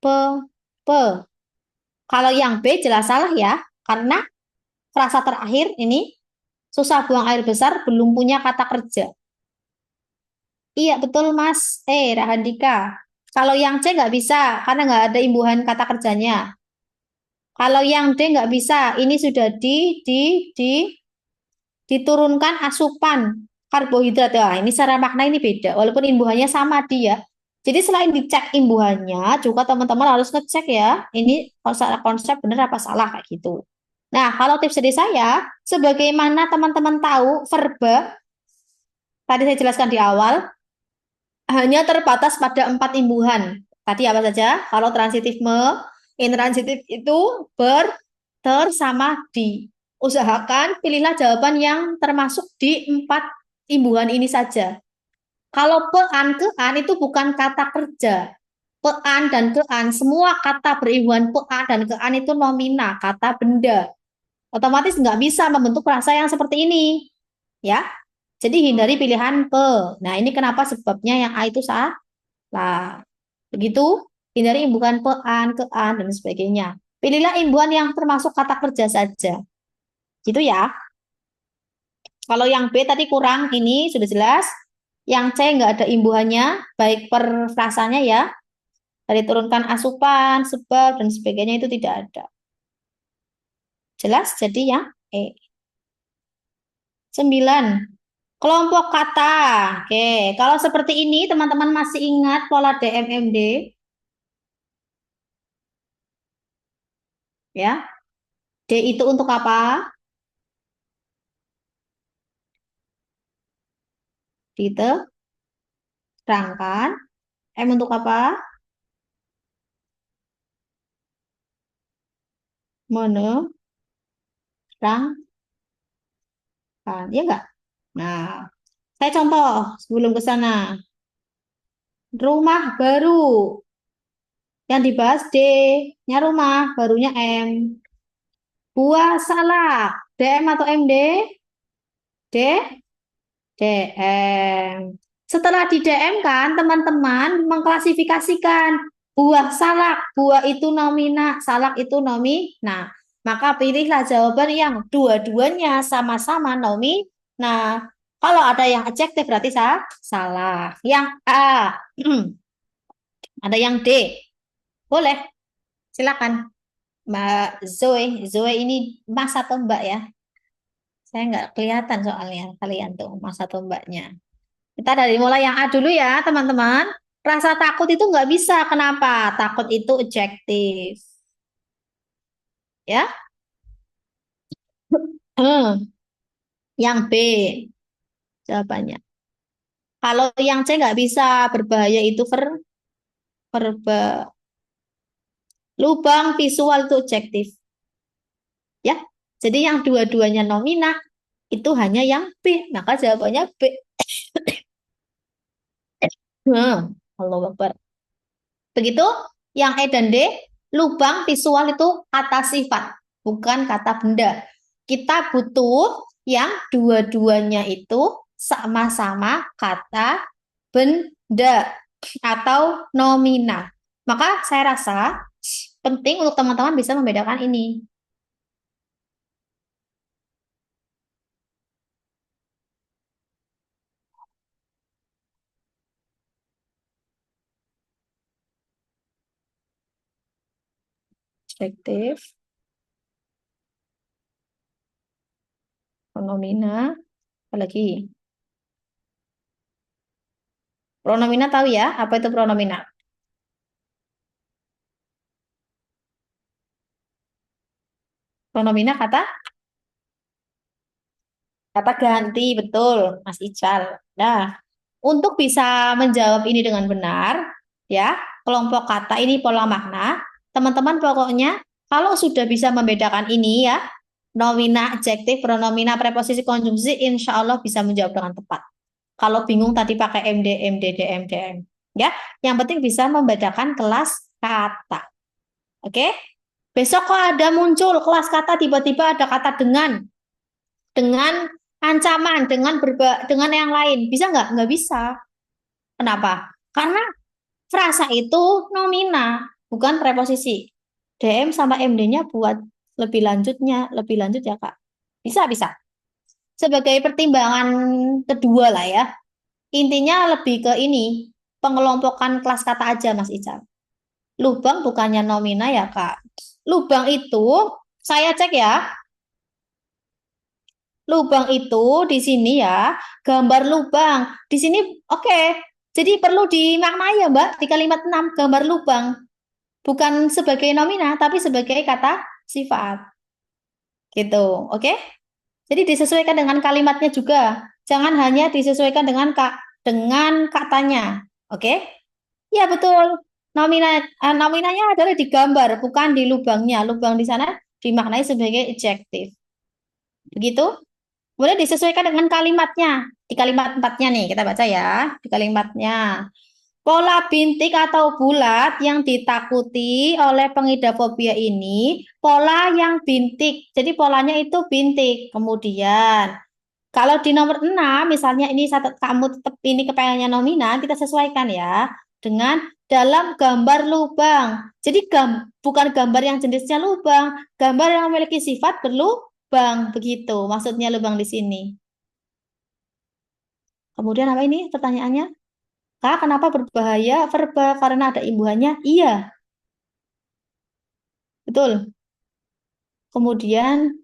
pe, pe. Kalau yang B jelas salah ya. Karena frasa terakhir ini susah buang air besar belum punya kata kerja. Iya betul Mas. Rahandika. Kalau yang C nggak bisa karena nggak ada imbuhan kata kerjanya. Kalau yang D nggak bisa, ini sudah diturunkan asupan karbohidrat ya. Ini secara makna ini beda, walaupun imbuhannya sama dia. Jadi selain dicek imbuhannya, juga teman-teman harus ngecek ya, ini konsep benar apa salah kayak gitu. Nah, kalau tips dari saya, sebagaimana teman-teman tahu verba, tadi saya jelaskan di awal, hanya terbatas pada 4 imbuhan. Tadi apa saja? Kalau transitif intransitif itu ber, ter, sama di. Usahakan pilihlah jawaban yang termasuk di 4 imbuhan ini saja. Kalau pean, kean itu bukan kata kerja. Pean dan kean, semua kata berimbuhan pean dan kean itu nomina, kata benda. Otomatis nggak bisa membentuk frasa yang seperti ini. Ya, jadi hindari pilihan pe. Nah, ini kenapa sebabnya yang A itu salah. Begitu, hindari imbuhan pean, kean, dan sebagainya. Pilihlah imbuhan yang termasuk kata kerja saja. Gitu ya. Kalau yang B tadi kurang, ini sudah jelas. Yang C nggak ada imbuhannya, baik per frasanya ya. Dari turunkan asupan, sebab, dan sebagainya itu tidak ada. Jelas? Jadi yang E. 9. Kelompok kata. Oke, kalau seperti ini teman-teman masih ingat pola DMMD? Ya. D itu untuk apa? Diterangkan. M untuk apa? Menerangkan. Ya enggak? Nah, saya contoh sebelum ke sana. Rumah baru. Yang dibahas D-nya rumah, barunya M. Buah salak. DM atau MD? D? DM. Setelah di DM kan, teman-teman mengklasifikasikan buah salak. Buah itu nomina, salak itu nomina. Maka pilihlah jawaban yang dua-duanya sama-sama nomi. Nah, kalau ada yang adjektif berarti salah. Yang A, ada yang D. Boleh, silakan. Mbak Zoe. Zoe ini Mas atau Mbak ya? Saya nggak kelihatan soalnya kalian tuh Mas atau Mbaknya. Kita dari mulai yang A dulu ya, teman-teman. Rasa takut itu nggak bisa. Kenapa? Takut itu adjektif. Ya. Yang B jawabannya. Kalau yang C nggak bisa, berbahaya itu verba. Lubang visual itu adjektif. Ya. Jadi yang dua-duanya nomina itu hanya yang B. Maka jawabannya B. Allah Akbar. Begitu, yang E dan D, lubang visual itu kata sifat, bukan kata benda. Kita butuh yang dua-duanya itu sama-sama kata benda atau nomina. Maka saya rasa penting untuk teman-teman bisa membedakan ini. Adjektif, pronomina, apalagi. Pronomina tahu ya, apa itu pronomina? Pronomina kata ganti, betul, Mas Ical. Nah, untuk bisa menjawab ini dengan benar, ya, kelompok kata ini pola makna, teman-teman pokoknya kalau sudah bisa membedakan ini ya, nomina, adjektif, pronomina, preposisi, konjungsi, insya Allah bisa menjawab dengan tepat. Kalau bingung tadi pakai MD, MD, DM, DM. Ya, yang penting bisa membedakan kelas kata. Oke? Besok kok ada muncul kelas kata tiba-tiba ada kata dengan ancaman, dengan yang lain. Bisa nggak? Nggak bisa. Kenapa? Karena frasa itu nomina, bukan preposisi. DM sama MD-nya buat lebih lanjut ya Kak. Bisa, bisa. Sebagai pertimbangan kedua lah ya. Intinya lebih ke ini, pengelompokan kelas kata aja Mas Ical. Lubang bukannya nomina ya Kak. Lubang itu, saya cek ya, lubang itu di sini ya, gambar lubang. Di sini oke. Jadi perlu dimaknai ya, Mbak, di kalimat 6 gambar lubang. Bukan sebagai nomina, tapi sebagai kata sifat. Gitu, oke? Jadi disesuaikan dengan kalimatnya juga. Jangan hanya disesuaikan dengan katanya. Oke? Ya, betul. Nominanya adalah di gambar, bukan di lubangnya. Lubang di sana dimaknai sebagai adjektif. Begitu? Boleh disesuaikan dengan kalimatnya. Di kalimat empatnya nih, kita baca ya. Di kalimatnya. Pola bintik atau bulat yang ditakuti oleh pengidap fobia ini pola yang bintik. Jadi polanya itu bintik. Kemudian kalau di nomor 6, misalnya ini satu kamu tetap ini kepengennya nominan, kita sesuaikan ya dengan dalam gambar lubang. Jadi bukan gambar yang jenisnya lubang, gambar yang memiliki sifat berlubang. Begitu maksudnya lubang di sini. Kemudian apa ini pertanyaannya? Kak, kenapa berbahaya verba? Karena ada imbuhannya? Iya, betul. Kemudian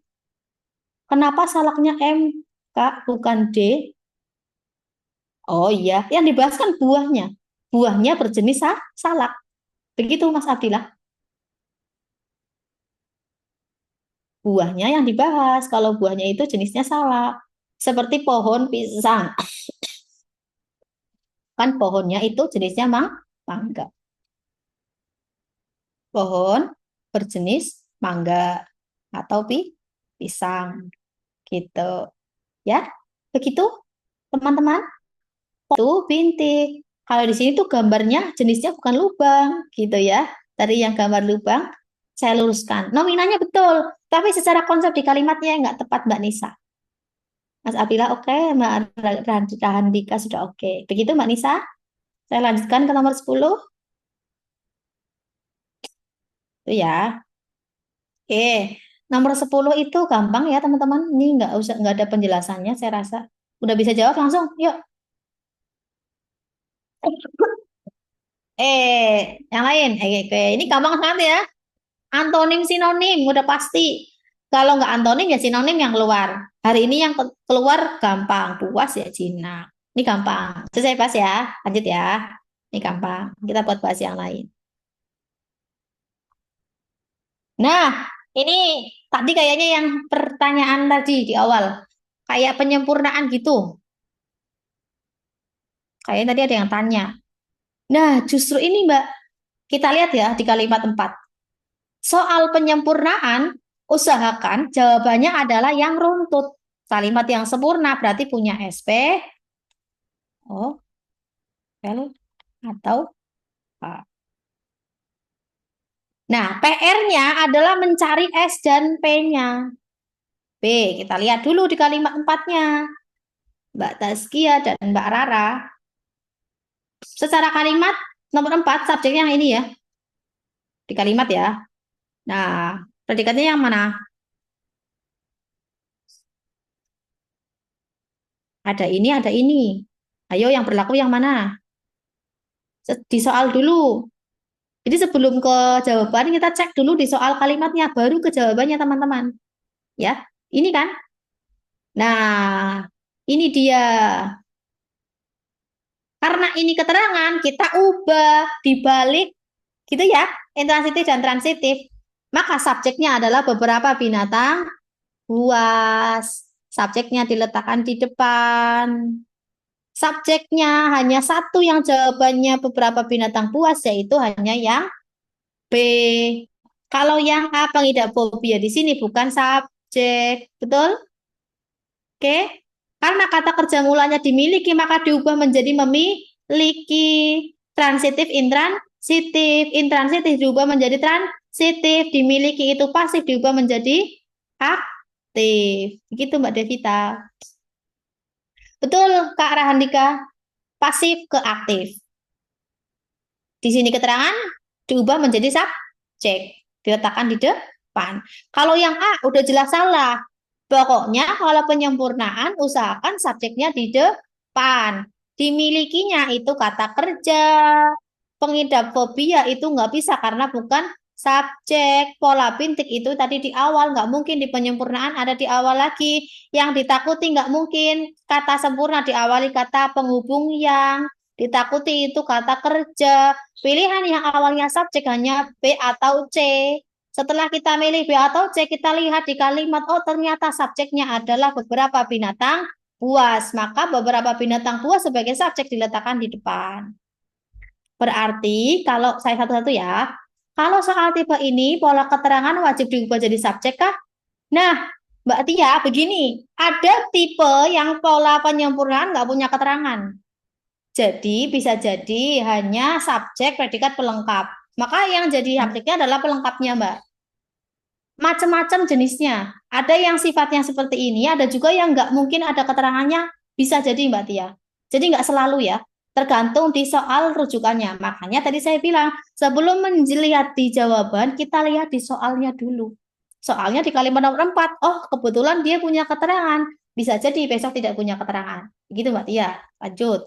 kenapa salaknya M, Kak, bukan D? Oh iya, yang dibahas kan buahnya. Buahnya berjenis salak. Begitu Mas Abdillah. Buahnya yang dibahas. Kalau buahnya itu jenisnya salak. Seperti pohon pisang. Kan pohonnya itu jenisnya mangga. Pohon berjenis mangga atau pisang. Gitu. Ya, begitu teman-teman. Itu bintik. Kalau di sini tuh gambarnya jenisnya bukan lubang. Gitu ya. Tadi yang gambar lubang, saya luruskan. Nominalnya betul. Tapi secara konsep di kalimatnya nggak tepat Mbak Nisa. Mas Abdillah oke, Mbak Rahandika sudah oke. Begitu Mbak Nisa, saya lanjutkan ke nomor 10. Itu ya. Oke, nomor 10 itu gampang ya teman-teman. Ini nggak ada penjelasannya saya rasa. Udah bisa jawab langsung, yuk. Yang lain. Oke. Ini gampang sekali ya. Antonim sinonim udah pasti. Kalau nggak antonim ya sinonim yang keluar. Hari ini yang keluar gampang. Puas ya jinak. Ini gampang. Selesai pas ya. Lanjut ya. Ini gampang. Kita buat bahas yang lain. Nah, ini tadi kayaknya yang pertanyaan tadi di awal. Kayak penyempurnaan gitu. Kayaknya tadi ada yang tanya. Nah, justru ini Mbak. Kita lihat ya di kalimat 4. Soal penyempurnaan, usahakan jawabannya adalah yang runtut. Kalimat yang sempurna berarti punya SP, O, L, atau A. Nah, PR-nya adalah mencari S dan P-nya. B, kita lihat dulu di kalimat 4-nya. Mbak Taskia dan Mbak Rara. Secara kalimat, nomor 4, subjeknya yang ini ya. Di kalimat ya. Nah, predikatnya yang mana? Ada ini, ada ini. Ayo yang berlaku yang mana? Di soal dulu. Jadi sebelum ke jawaban kita cek dulu di soal kalimatnya, baru ke jawabannya teman-teman. Ya, ini kan. Nah, ini dia. Karena ini keterangan, kita ubah dibalik gitu ya, intransitif dan transitif. Maka subjeknya adalah beberapa binatang buas. Subjeknya diletakkan di depan. Subjeknya hanya satu yang jawabannya beberapa binatang buas, yaitu hanya yang B. Kalau yang A pengidap fobia di sini bukan subjek, betul? Oke. Karena kata kerja mulanya dimiliki maka diubah menjadi memiliki. Transitif, intransitif. Intransitif diubah menjadi transitif. Dimiliki itu pasif diubah menjadi aktif. Begitu Mbak Devita. Betul Kak Rahandika. Pasif ke aktif. Di sini keterangan diubah menjadi subjek, diletakkan di depan. Kalau yang A udah jelas salah. Pokoknya kalau penyempurnaan usahakan subjeknya di depan. Dimilikinya itu kata kerja. Pengidap fobia itu nggak bisa karena bukan subjek. Pola bintik itu tadi di awal, nggak mungkin di penyempurnaan ada di awal lagi. Yang ditakuti nggak mungkin kata sempurna diawali kata penghubung yang. Ditakuti itu kata kerja. Pilihan yang awalnya subjek hanya B atau C. Setelah kita milih B atau C, kita lihat di kalimat, oh ternyata subjeknya adalah beberapa binatang buas. Maka beberapa binatang buas sebagai subjek diletakkan di depan. Berarti kalau saya satu-satu ya, kalau soal tipe ini pola keterangan wajib diubah jadi subjek kah? Nah, Mbak Tia, begini, ada tipe yang pola penyempurnaan nggak punya keterangan. Jadi bisa jadi hanya subjek, predikat, pelengkap. Maka yang jadi subjeknya adalah pelengkapnya, Mbak. Macam-macam jenisnya. Ada yang sifatnya seperti ini, ada juga yang nggak mungkin ada keterangannya. Bisa jadi, Mbak Tia. Jadi nggak selalu ya. Tergantung di soal rujukannya. Makanya tadi saya bilang, sebelum melihat di jawaban, kita lihat di soalnya dulu. Soalnya di kalimat nomor 4, oh kebetulan dia punya keterangan. Bisa jadi besok tidak punya keterangan. Begitu Mbak Tia. Lanjut.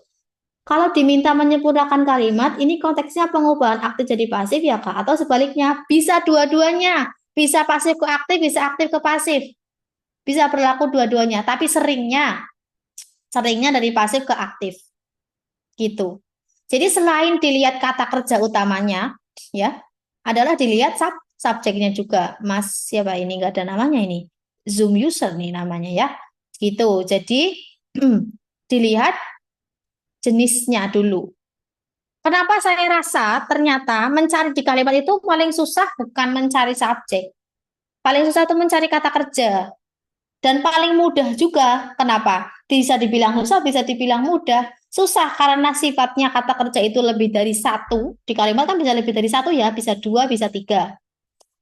Kalau diminta menyempurnakan kalimat, ini konteksnya pengubahan aktif jadi pasif ya Kak? Atau sebaliknya, bisa dua-duanya. Bisa pasif ke aktif, bisa aktif ke pasif. Bisa berlaku dua-duanya, tapi seringnya dari pasif ke aktif. Gitu. Jadi selain dilihat kata kerja utamanya, ya, adalah dilihat subjeknya juga. Mas, siapa ini? Nggak ada namanya ini. Zoom user nih namanya ya. Gitu. Jadi, dilihat jenisnya dulu. Kenapa saya rasa ternyata mencari di kalimat itu paling susah bukan mencari subjek. Paling susah itu mencari kata kerja. Dan paling mudah juga. Kenapa? Bisa dibilang susah, bisa dibilang mudah. Susah karena sifatnya kata kerja itu lebih dari satu. Di kalimat kan bisa lebih dari satu ya, bisa dua, bisa tiga.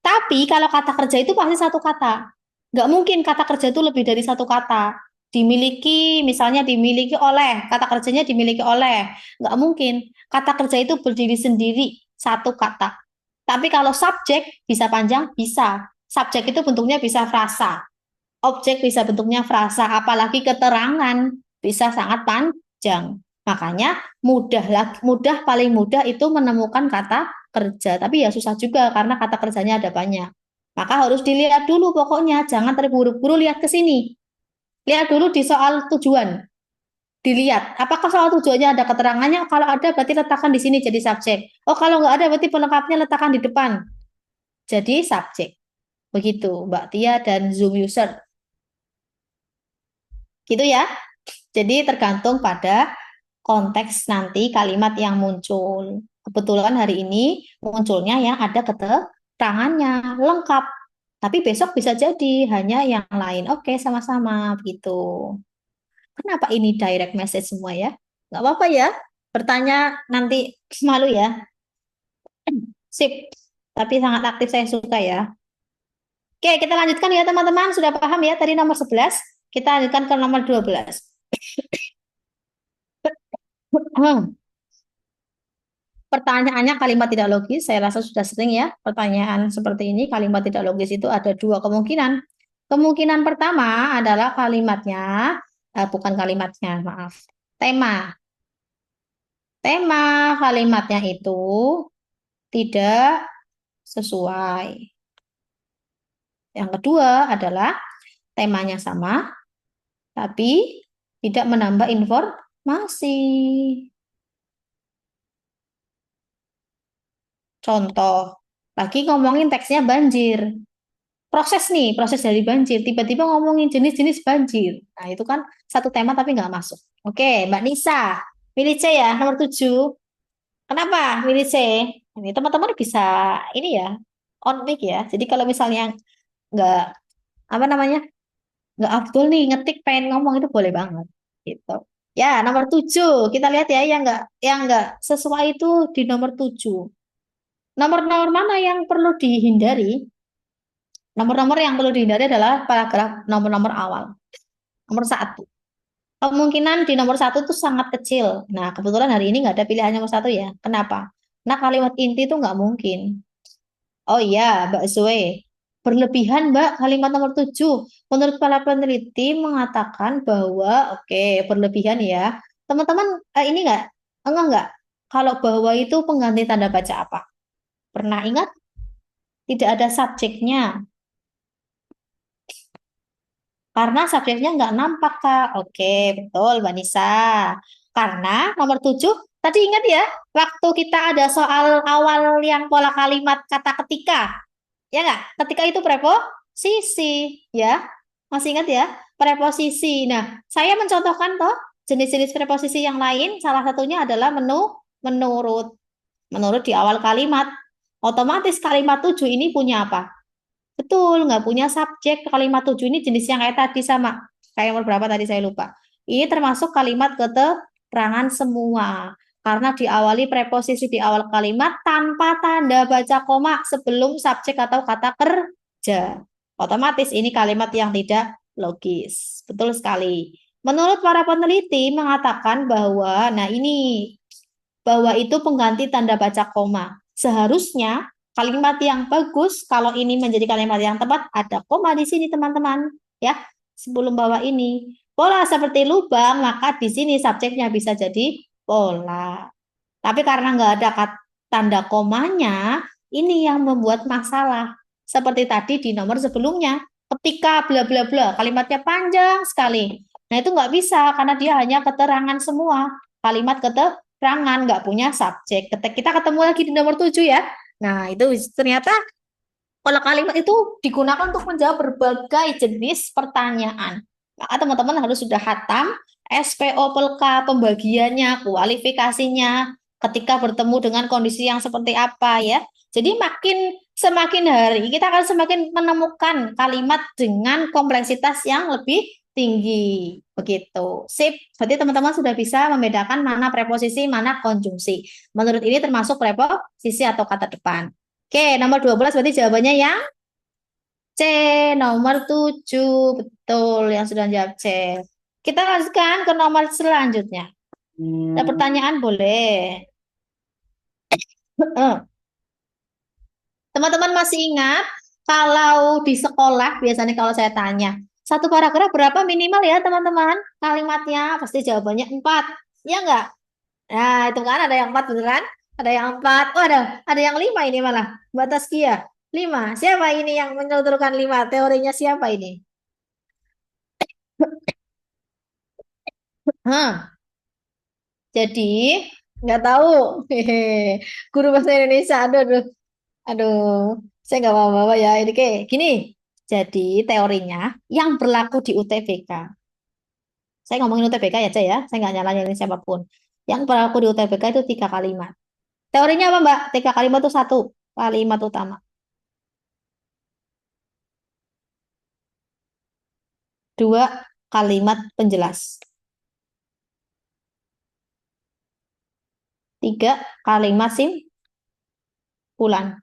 Tapi kalau kata kerja itu pasti satu kata. Nggak mungkin kata kerja itu lebih dari satu kata. Dimiliki, misalnya dimiliki oleh, kata kerjanya dimiliki oleh. Nggak mungkin. Kata kerja itu berdiri sendiri, satu kata. Tapi kalau subjek bisa panjang, bisa. Subjek itu bentuknya bisa frasa. Objek bisa bentuknya frasa, apalagi keterangan bisa sangat panjang. Makanya mudah paling mudah itu menemukan kata kerja. Tapi ya susah juga karena kata kerjanya ada banyak. Maka harus dilihat dulu pokoknya, jangan terburu-buru lihat ke sini. Lihat dulu di soal tujuan. Dilihat, apakah soal tujuannya ada keterangannya? Kalau ada berarti letakkan di sini jadi subjek. Oh, kalau nggak ada berarti pelengkapnya letakkan di depan. Jadi subjek. Begitu, Mbak Tia dan Zoom user. Gitu ya. Jadi tergantung pada konteks nanti kalimat yang muncul. Kebetulan hari ini munculnya yang ada keterangannya lengkap. Tapi besok bisa jadi hanya yang lain. Oke, sama-sama begitu. Kenapa ini direct message semua ya? Nggak apa-apa ya. Bertanya nanti malu ya. Sip. Tapi sangat aktif saya suka ya. Oke, kita lanjutkan ya teman-teman. Sudah paham ya tadi nomor 11. Kita lanjutkan ke nomor 12. Pertanyaannya kalimat tidak logis, saya rasa sudah sering ya pertanyaan seperti ini. Kalimat tidak logis itu ada dua kemungkinan. Kemungkinan pertama adalah kalimatnya, bukan kalimatnya, maaf, tema. Tema kalimatnya itu tidak sesuai. Yang kedua adalah temanya sama, tapi tidak menambah informasi. Contoh, lagi ngomongin teksnya banjir. Proses dari banjir. Tiba-tiba ngomongin jenis-jenis banjir. Nah, itu kan satu tema tapi nggak masuk. Oke, Mbak Nisa. Pilih C ya, nomor 7. Kenapa pilih C? Ini teman-teman bisa ini ya, on mic ya. Jadi kalau misalnya nggak, apa namanya, nggak afdol nih, ngetik pengen ngomong itu boleh banget. Gitu. Ya, nomor 7. Kita lihat ya, yang nggak sesuai itu di nomor 7. Nomor-nomor mana yang perlu dihindari? Nomor-nomor yang perlu dihindari adalah paragraf nomor-nomor awal. Nomor 1. Kemungkinan di nomor 1 itu sangat kecil. Nah, kebetulan hari ini nggak ada pilihan nomor 1 ya. Kenapa? Nah, kalimat inti itu nggak mungkin. Oh iya, Mbak Zoe. Berlebihan, Mbak, kalimat nomor 7. Menurut para peneliti mengatakan bahwa, oke, berlebihan ya. Teman-teman, ini enggak. Kalau bahwa itu pengganti tanda baca apa? Pernah ingat? Tidak ada subjeknya. Karena subjeknya nggak nampak, Kak. Oke, betul, Mbak Nisa. Karena nomor 7, tadi ingat ya, waktu kita ada soal awal yang pola kalimat kata ketika. Ya nggak? Ketika itu preposisi, ya. Masih ingat ya? Preposisi. Nah, saya mencontohkan toh jenis-jenis preposisi yang lain, salah satunya adalah menurut. Menurut di awal kalimat. Otomatis kalimat 7 ini punya apa? Betul, nggak punya subjek. Kalimat 7 ini jenis yang kayak tadi sama. Kayak nomor berapa tadi saya lupa. Ini termasuk kalimat keterangan semua. Karena diawali preposisi di awal kalimat tanpa tanda baca koma sebelum subjek atau kata kerja. Otomatis ini kalimat yang tidak logis. Betul sekali. Menurut para peneliti mengatakan bahwa, nah ini, bahwa itu pengganti tanda baca koma. Seharusnya kalimat yang bagus, kalau ini menjadi kalimat yang tepat, ada koma di sini teman-teman. Ya, sebelum bawah ini. Pola seperti lubang, maka di sini subjeknya bisa jadi pola. Tapi karena nggak ada tanda komanya, ini yang membuat masalah. Seperti tadi di nomor sebelumnya, ketika bla bla bla, kalimatnya panjang sekali. Nah itu nggak bisa karena dia hanya keterangan semua. Kalimat keterangan, nggak punya subjek. Kita ketemu lagi di nomor 7 ya. Nah itu ternyata pola kalimat itu digunakan untuk menjawab berbagai jenis pertanyaan. Maka teman-teman harus sudah hatam SPO POLKA, pembagiannya, kualifikasinya, ketika bertemu dengan kondisi yang seperti apa ya. Jadi semakin hari kita akan semakin menemukan kalimat dengan kompleksitas yang lebih tinggi. Begitu. Sip. Berarti teman-teman sudah bisa membedakan mana preposisi, mana konjungsi. Menurut ini termasuk preposisi atau kata depan. Oke, nomor 12 berarti jawabannya yang C, nomor 7. Betul, yang sudah jawab C. Kita lanjutkan ke nomor selanjutnya. Ada pertanyaan boleh. Teman-teman masih ingat kalau di sekolah biasanya kalau saya tanya, satu paragraf berapa minimal ya teman-teman? Kalimatnya pasti jawabannya 4. Ya enggak? Nah, itu kan ada yang 4 beneran? Ada yang 4. Oh, ada yang 5 ini malah. Mbak Taskia. 5. Siapa ini yang menyodorkan 5? Teorinya siapa ini? Hah, jadi nggak tahu. Hehe. Guru bahasa Indonesia. Aduh, aduh, aduh. Saya nggak bawa-bawa ya. Ini kayak gini. Jadi teorinya yang berlaku di UTBK. Saya ngomongin UTBK ya, Cak, ya. Saya nggak nyalahin siapapun. Yang berlaku di UTBK itu 3 kalimat. Teorinya apa, Mbak? 3 kalimat itu 1 kalimat utama. 2 kalimat penjelas. 3 kalimat simpulan.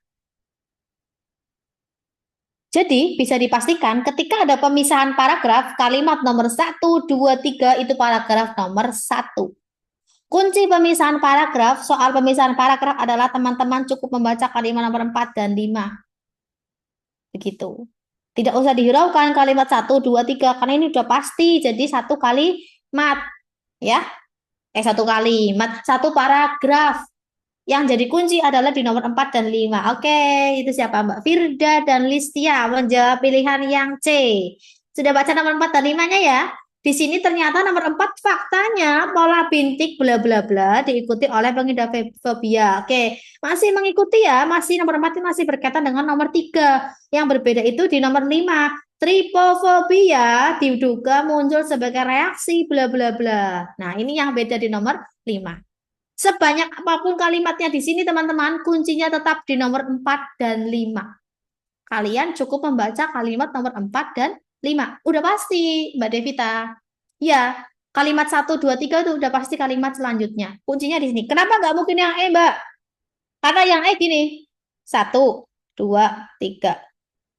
Jadi bisa dipastikan ketika ada pemisahan paragraf, kalimat nomor 1, 2, 3 itu paragraf nomor 1. Kunci pemisahan paragraf, soal pemisahan paragraf adalah teman-teman cukup membaca kalimat nomor 4 dan 5. Begitu. Tidak usah dihiraukan kalimat 1, 2, 3 karena ini sudah pasti jadi 1 kalimat. Ya, 1 kalimat, 1 paragraf. Yang jadi kunci adalah di nomor 4 dan 5. Oke, itu siapa Mbak Firda dan Listia menjawab pilihan yang C. Sudah baca nomor 4 dan 5-nya ya? Di sini ternyata nomor 4 faktanya pola bintik bla bla bla diikuti oleh pengidap fobia. Oke, masih mengikuti ya, masih nomor 4 masih berkaitan dengan nomor 3. Yang berbeda itu di nomor 5. Tripofobia diduga muncul sebagai reaksi bla bla bla. Nah, ini yang beda di nomor 5. Sebanyak apapun kalimatnya di sini teman-teman, kuncinya tetap di nomor 4 dan 5. Kalian cukup membaca kalimat nomor 4 dan 5. Udah pasti, Mbak Devita. Ya, kalimat 1, 2, 3 itu udah pasti kalimat selanjutnya. Kuncinya di sini. Kenapa nggak mungkin yang E, Mbak? Karena yang E gini. 1, 2, 3,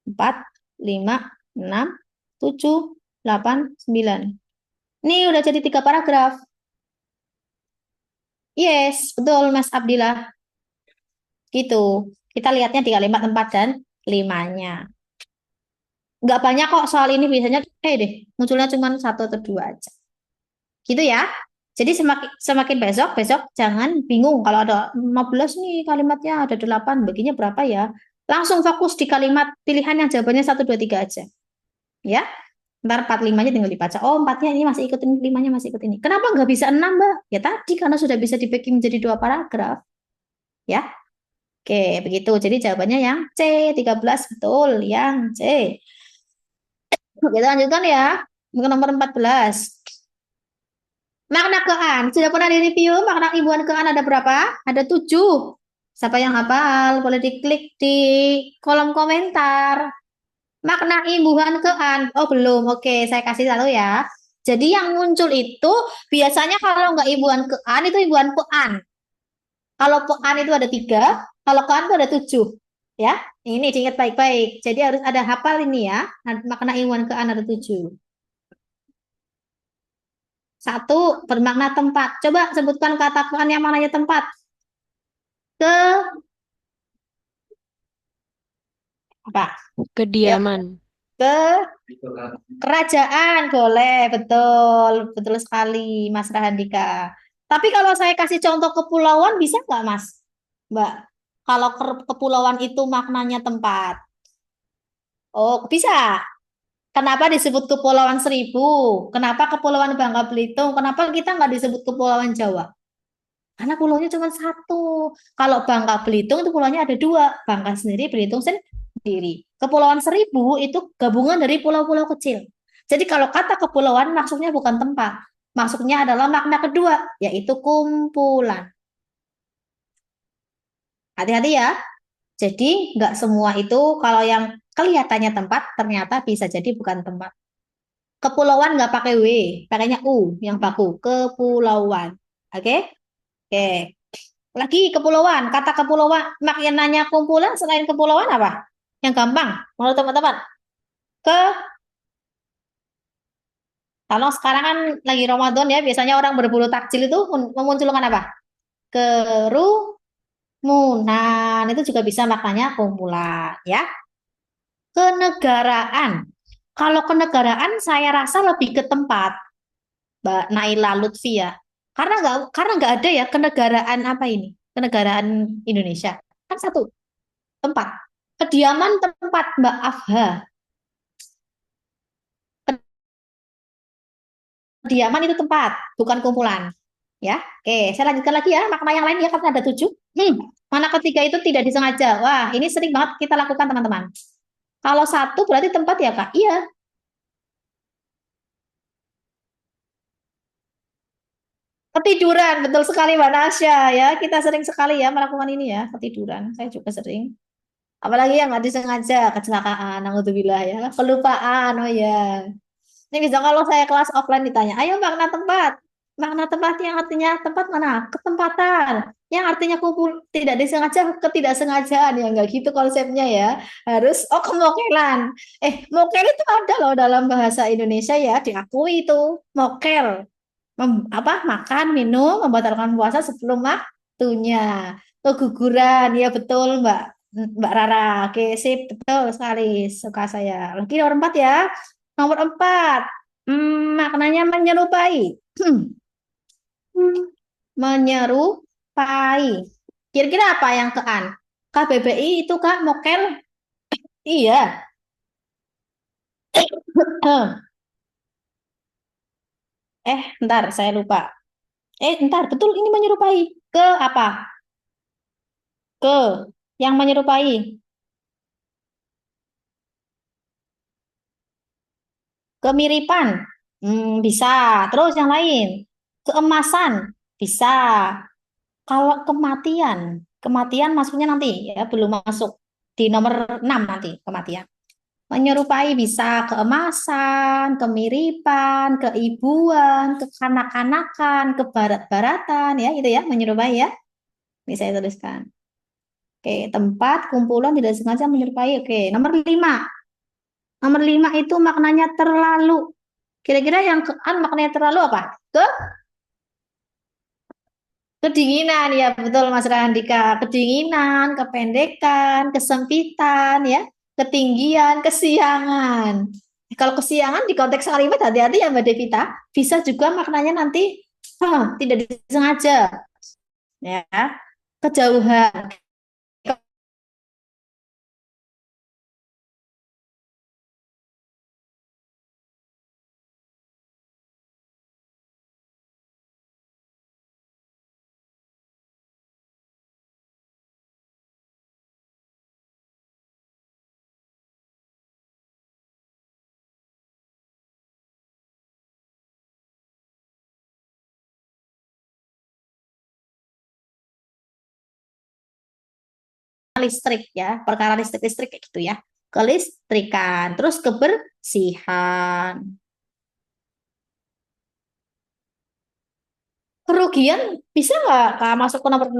4, 5, 6, 7, 8, 9. Ini udah jadi 3 paragraf. Yes, betul Mas Abdillah. Gitu. Kita lihatnya di kalimat 4 dan 5-nya. Nggak banyak kok soal ini, biasanya deh. Munculnya cuma 1 atau 2 aja. Gitu ya. Jadi semakin semakin besok jangan bingung kalau ada 15 nih kalimatnya, ada 8, baginya berapa ya? Langsung fokus di kalimat pilihan yang jawabannya 1, 2, 3 aja. Ya. Ntar 4, 5-nya tinggal dibaca. Oh, 4-nya ini masih ikutin, 5-nya masih ikutin ini. Kenapa nggak bisa 6, Mbak? Ya tadi karena sudah bisa dibagi menjadi 2 paragraf. Ya. Oke, begitu. Jadi jawabannya yang C, 13 betul, yang C. Kita lanjutkan ya. Ke nomor 14. Makna kean. Sudah pernah direview makna imbuhan kean ada berapa? Ada 7. Siapa yang hafal? Boleh diklik di kolom komentar. Makna imbuhan kean. Oh, belum. Oke, saya kasih satu ya. Jadi yang muncul itu biasanya kalau nggak ibuan ke an itu ibuan pe an. Kalau pe an itu ada 3, kalau ke an itu ada 7. Ya, ini diingat baik-baik. Jadi harus ada hafal ini ya. Makna ibuan ke an ada 7. Satu, bermakna tempat. Coba sebutkan kata pe an yang maknanya tempat. Ke apa? Ya, Kediaman. ke kerajaan boleh, betul, betul sekali, Mas Rahandika. Tapi kalau saya kasih contoh kepulauan, bisa nggak, Mas? Mbak, kalau kepulauan itu maknanya tempat. Oh, bisa. Kenapa disebut Kepulauan Seribu? Kenapa Kepulauan Bangka Belitung? Kenapa kita nggak disebut Kepulauan Jawa? Karena pulaunya cuma satu. Kalau Bangka Belitung itu pulaunya ada 2. Bangka sendiri, Belitung sendiri. Kepulauan Seribu itu gabungan dari pulau-pulau kecil. Jadi kalau kata kepulauan maksudnya bukan tempat. Maksudnya adalah makna kedua, yaitu kumpulan. Hati-hati ya. Jadi nggak semua itu kalau yang kelihatannya tempat ternyata bisa jadi bukan tempat. Kepulauan nggak pakai W, pakainya U yang baku. Kepulauan. Oke? Oke. Lagi kepulauan, kata kepulauan, maknanya kumpulan selain kepulauan apa? Yang gampang, menurut teman-teman. Ke, kalau sekarang kan lagi Ramadan ya, biasanya orang berburu takjil itu memunculkan apa? Kerumunan, itu juga bisa maknanya kumpulan, ya. Kenegaraan. Kalau kenegaraan saya rasa lebih ke tempat, Mbak Naila Lutfi ya. Karena nggak ada ya kenegaraan apa ini? Kenegaraan Indonesia. Kan satu, tempat. Kediaman tempat Mbak Afha. Kediaman itu tempat, bukan kumpulan. Ya, oke. Saya lanjutkan lagi ya. Makna yang lain ya karena ada 7. Mana ketiga itu tidak disengaja. Wah, ini sering banget kita lakukan teman-teman. Kalau satu berarti tempat ya Kak? Iya. Ketiduran, betul sekali Mbak Nasya ya. Kita sering sekali ya melakukan ini ya, ketiduran. Saya juga sering. Apalagi yang nggak disengaja, kecelakaan, naudzubillah ya. Kelupaan, oh ya. Ini bisa kalau saya kelas offline ditanya, ayo makna tempat. Makna tempat yang artinya tempat mana? Ketempatan. Yang artinya kumpul tidak disengaja, ketidaksengajaan. Ya enggak gitu konsepnya ya. Harus, oh kemokelan. Mokel itu ada loh dalam bahasa Indonesia ya, diakui itu. Mokel. Makan, minum, membatalkan puasa sebelum waktunya. Keguguran, ya betul Mbak. Mbak Rara, oke sip, betul sekali, suka saya. Lagi nomor 4 ya. Nomor 4, maknanya menyerupai. Menyerupai. Kira-kira apa yang kean? KBBI itu Kak, mokel? Iya. Ntar saya lupa. Ntar, betul ini menyerupai. Ke apa? Ke yang menyerupai. Kemiripan, bisa. Terus yang lain, keemasan, bisa. Kalau kematian masuknya nanti ya, belum masuk di nomor 6 nanti kematian. Menyerupai bisa keemasan, kemiripan, keibuan, kekanak-kanakan, kebarat-baratan ya, itu ya menyerupai ya. Bisa saya tuliskan. Oke, tempat kumpulan tidak sengaja menyerupai. Oke, nomor 5. Nomor 5 itu maknanya terlalu. Kira-kira yang kean maknanya terlalu apa? Kedinginan, ya betul Mas Rahandika. Kedinginan, kependekan, kesempitan, ya, ketinggian, kesiangan. Kalau kesiangan di konteks kalimat hati-hati ya Mbak Devita. Bisa juga maknanya nanti tidak disengaja, ya, kejauhan. Listrik ya, perkara listrik-listrik kayak gitu ya. Kelistrikan, terus kebersihan. Kerugian bisa nggak Kak, masuk ke nomor 6?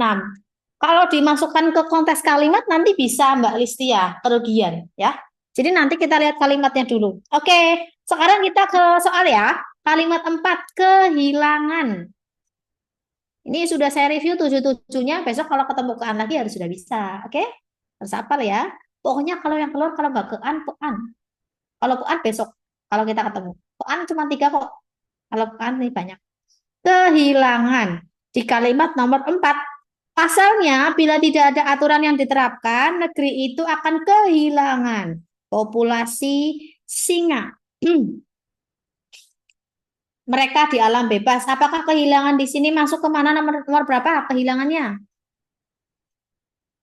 Kalau dimasukkan ke konteks kalimat nanti bisa Mbak Listia, kerugian ya. Jadi nanti kita lihat kalimatnya dulu. Oke, sekarang kita ke soal ya. Kalimat 4, kehilangan. Ini sudah saya review 7-7-nya, besok kalau ketemu kean lagi harus sudah bisa. Oke? Harus hafal ya. Pokoknya kalau yang keluar, kalau nggak kean, kean. Kalau kean besok, kalau kita ketemu. Kean cuma 3 kok. Kalau kean ini banyak. Kehilangan. Di kalimat nomor 4. Pasalnya, bila tidak ada aturan yang diterapkan, negeri itu akan kehilangan populasi singa. Mereka di alam bebas. Apakah kehilangan di sini masuk ke mana, nomor berapa kehilangannya?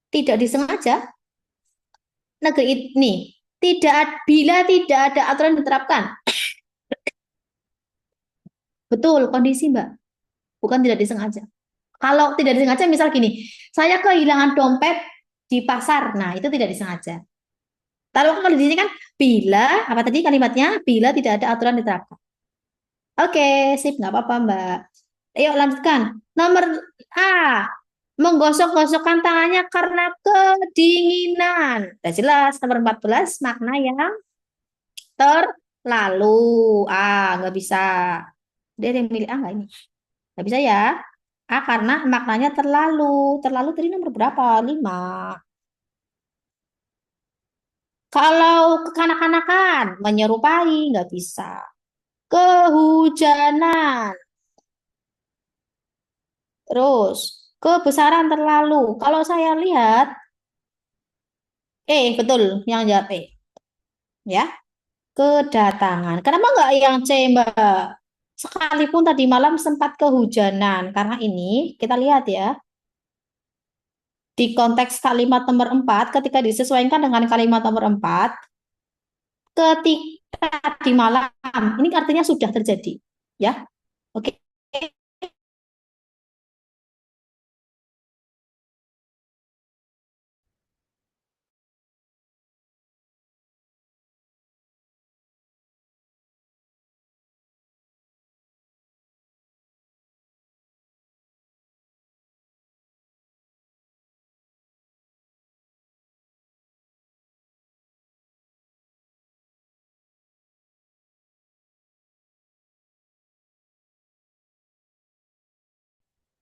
Tidak disengaja. Negeri ini bila tidak ada aturan diterapkan. Betul, kondisi Mbak. Bukan tidak disengaja. Kalau tidak disengaja, misal gini, saya kehilangan dompet di pasar. Nah, itu tidak disengaja. Kalau di sini kan bila, apa tadi kalimatnya? Bila tidak ada aturan diterapkan. Oke, sip, nggak apa-apa Mbak. Ayo lanjutkan. Nomor A, menggosok-gosokkan tangannya karena kedinginan. Sudah jelas. Nomor 14, makna yang terlalu. Nggak bisa. Dia ada yang milih A nggak ini? Nggak bisa ya. Karena maknanya terlalu. Terlalu tadi nomor berapa? 5. Kalau kekanak-kanakan, menyerupai, nggak bisa. Kehujanan. Terus, kebesaran terlalu. Kalau saya lihat, betul, yang jawab ya, kedatangan. Kenapa nggak yang C, Mbak? Sekalipun tadi malam sempat kehujanan. Karena ini, kita lihat ya, di konteks kalimat nomor 4, ketika disesuaikan dengan kalimat nomor 4, ketika di malam, ini artinya sudah terjadi. Ya, oke.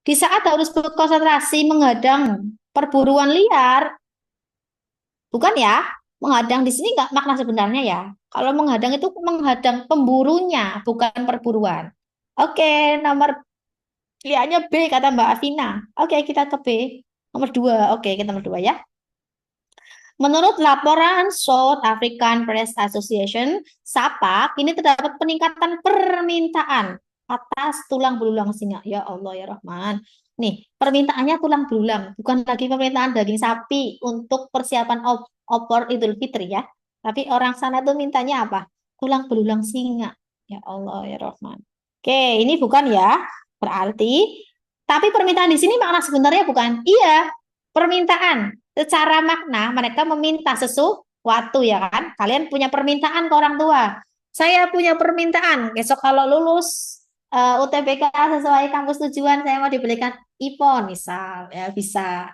Di saat harus berkonsentrasi menghadang perburuan liar, bukan ya? Menghadang di sini nggak makna sebenarnya ya. Kalau menghadang itu menghadang pemburunya, bukan perburuan. Oke, nomor lihatnya B kata Mbak Afina. Oke, kita ke B. Nomor 2. Oke, kita nomor 2 ya. Menurut laporan South African Press Association, SAPA, kini terdapat peningkatan permintaan atas tulang belulang singa. Ya Allah ya Rahman. Nih, permintaannya tulang belulang, bukan lagi permintaan daging sapi untuk persiapan opor Idul Fitri ya. Tapi orang sana tuh mintanya apa? Tulang belulang singa. Ya Allah ya Rahman. Oke, ini bukan ya. Berarti, tapi permintaan di sini makna sebenarnya bukan. Iya, permintaan. Secara makna mereka meminta sesuatu ya kan. Kalian punya permintaan ke orang tua. Saya punya permintaan besok kalau lulus UTBK sesuai kampus tujuan saya mau dibelikan iPhone misal ya bisa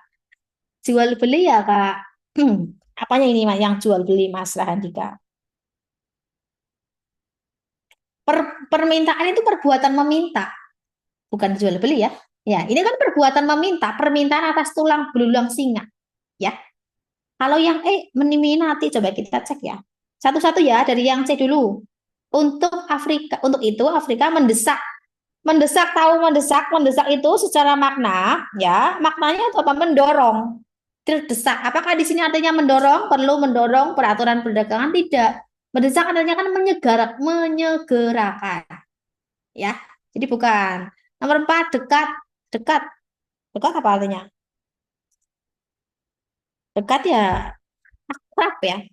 jual beli ya Kak. Apanya ini Mas yang jual beli Mas Rahandika? Permintaan itu perbuatan meminta, bukan jual beli ya. Ya, ini kan perbuatan meminta, permintaan atas tulang belulang singa. Ya, kalau yang meminati, coba kita cek ya. Satu-satu ya, dari yang C dulu. Untuk Afrika, untuk itu Afrika mendesak. Mendesak, tahu mendesak, mendesak itu secara makna, ya, maknanya itu apa? Mendorong. Terdesak. Apakah di sini artinya mendorong? Perlu mendorong peraturan perdagangan? Tidak. Mendesak artinya kan menyegerakan. Ya, jadi bukan. Nomor 4, dekat. Dekat. Dekat apa artinya? Dekat ya, akrab ya.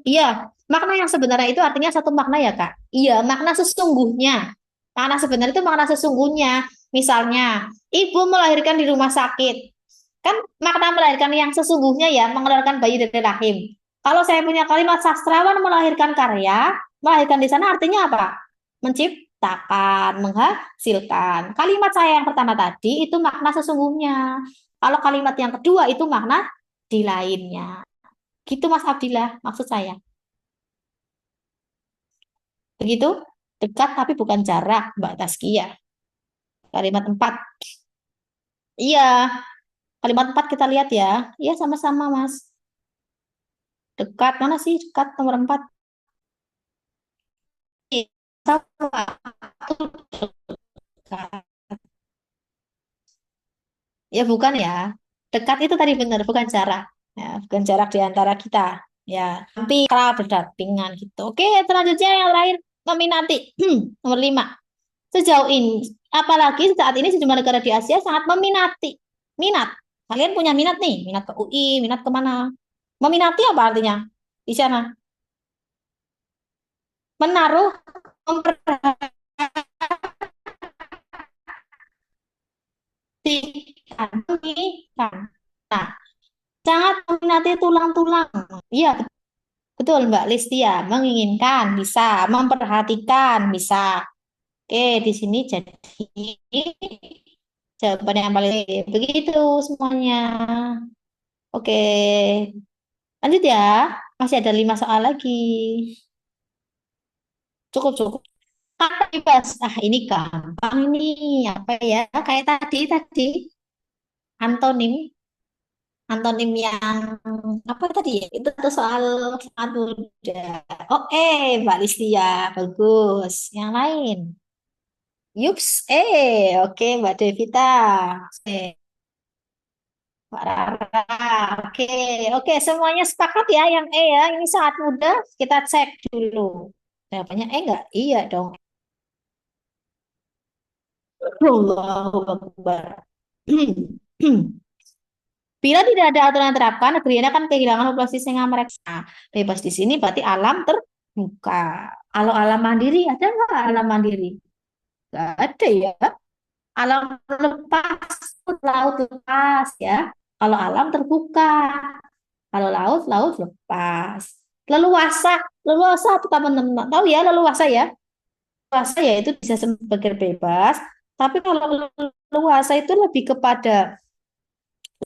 Iya, makna yang sebenarnya itu artinya satu makna ya, Kak. Iya, makna sesungguhnya. Makna sebenarnya itu makna sesungguhnya. Misalnya, ibu melahirkan di rumah sakit. Kan makna melahirkan yang sesungguhnya ya, mengeluarkan bayi dari rahim. Kalau saya punya kalimat sastrawan melahirkan karya, melahirkan di sana artinya apa? menciptakan, menghasilkan. Kalimat saya yang pertama tadi itu makna sesungguhnya. Kalau kalimat yang kedua itu makna di lainnya. Gitu Mas Abdillah, maksud saya. Begitu? Dekat tapi bukan jarak, Mbak Taskia. Kalimat empat. Iya, kalimat empat kita lihat ya. Iya, sama-sama, Mas. Dekat, mana sih dekat nomor empat? Sama. Dekat. Ya, bukan ya. Dekat itu tadi benar, bukan jarak. Ya, bukan jarak di antara kita. Ya, tapi kalau berdampingan gitu. Oke, selanjutnya yang terakhir, nominati. Nomor lima. Sejauh ini, apalagi saat ini sejumlah negara di Asia sangat meminati. Minat. Kalian punya minat nih, minat ke UI, minat kemana? Meminati apa artinya di sana? Menaruh, memperhatikan, menginginkan. Nah, sangat meminati tulang-tulang. Iya, betul Mbak Listia. Menginginkan, bisa. Memperhatikan, bisa. Oke, di sini jadi jawaban yang paling begitu semuanya. Oke, lanjut ya. Masih ada 5 soal lagi. Cukup, cukup. Kata bebas. Ah, ini gampang ini. Apa ya? Kayak tadi. Antonim. Antonim yang apa tadi ya? Itu tuh soal sangat mudah. Oh, Mbak Listia. Bagus. Yang lain. Yups. Oke, Mbak Devita. Oke, Mbak Rara. Oke, oke. Semuanya sepakat ya yang ya. Ini sangat mudah. Kita cek dulu. Jawabannya enggak? Iya dong. Allahu Akbar. Bila tidak ada aturan yang terapkan, negeri ini akan kehilangan populasi singa mereka. Bebas di sini berarti alam terbuka. Kalau alam mandiri, ada nggak alam mandiri? Nggak ada ya. Alam lepas, laut lepas ya. Kalau alam terbuka. Kalau laut, laut lepas. Leluasa, leluasa apa teman-teman? Tahu ya leluasa ya? Leluasa ya itu bisa sebagai bebas. Tapi kalau leluasa itu lebih kepada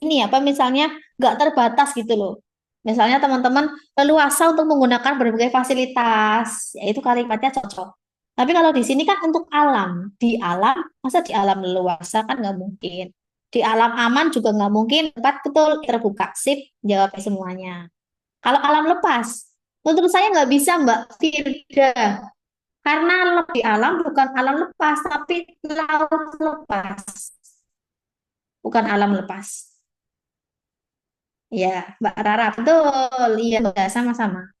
ini apa misalnya nggak terbatas gitu loh. Misalnya teman-teman leluasa untuk menggunakan berbagai fasilitas, ya itu kalimatnya cocok. Tapi kalau di sini kan untuk alam, di alam masa di alam leluasa kan nggak mungkin. Di alam aman juga nggak mungkin. Tempat betul terbuka, sip, jawab semuanya. Kalau alam lepas, menurut saya nggak bisa Mbak Firda, karena di alam bukan alam lepas, tapi laut lepas, bukan alam lepas. Ya, Mbak Rara, betul. Iya, Mbak, sama-sama.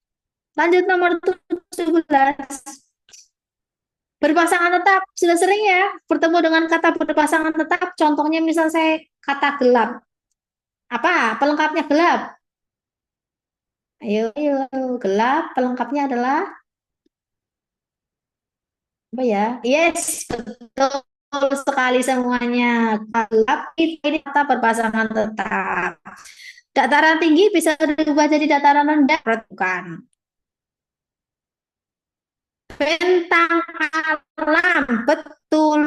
Lanjut nomor 17. Berpasangan tetap. Sudah sering ya bertemu dengan kata berpasangan tetap. Contohnya misal saya kata gelap. Apa? Pelengkapnya gelap. Ayo, ayo. Gelap, pelengkapnya adalah apa ya? Yes, betul sekali semuanya. Gelap ini kata berpasangan tetap. Dataran tinggi bisa diubah jadi dataran rendah. Bukan. Bentang alam, betul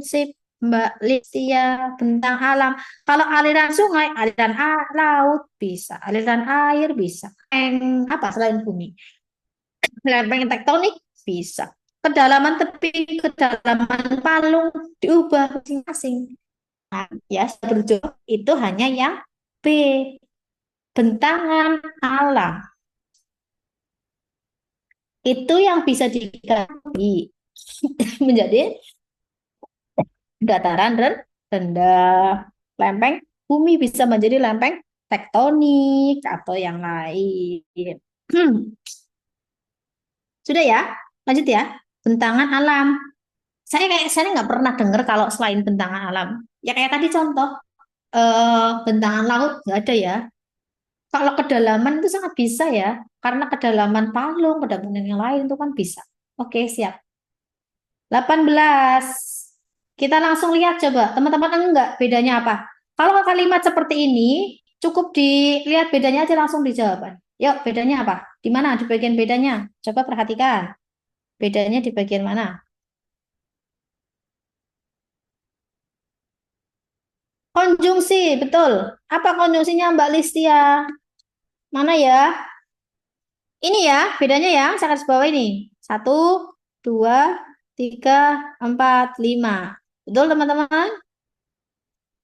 sip Mbak Listia, bentang alam. Kalau aliran sungai, aliran laut bisa, aliran air bisa. Apa selain bumi? Lempeng tektonik bisa. Kedalaman tepi, kedalaman palung diubah masing-masing. Nah, ya, berjawab itu hanya yang B, bentangan alam. Itu yang bisa diganti menjadi dataran rendah. Lempeng bumi bisa menjadi lempeng tektonik atau yang lain. Sudah ya, lanjut ya. Bentangan alam. Saya nggak pernah dengar kalau selain bentangan alam. Ya kayak tadi contoh bentangan laut nggak ada ya. Kalau kedalaman itu sangat bisa ya, karena kedalaman palung, kedalaman yang lain itu kan bisa. Oke, siap. 18. Kita langsung lihat coba, teman-teman enggak bedanya apa? Kalau kalimat seperti ini, cukup dilihat bedanya aja langsung di jawaban. Yuk, bedanya apa? Di mana? Di bagian bedanya. Coba perhatikan. Bedanya di bagian mana? Konjungsi, betul. Apa konjungsinya Mbak Listia? Mana ya? Ini ya, bedanya ya, saya garis bawah ini. Satu, dua, tiga, empat, lima. Betul teman-teman?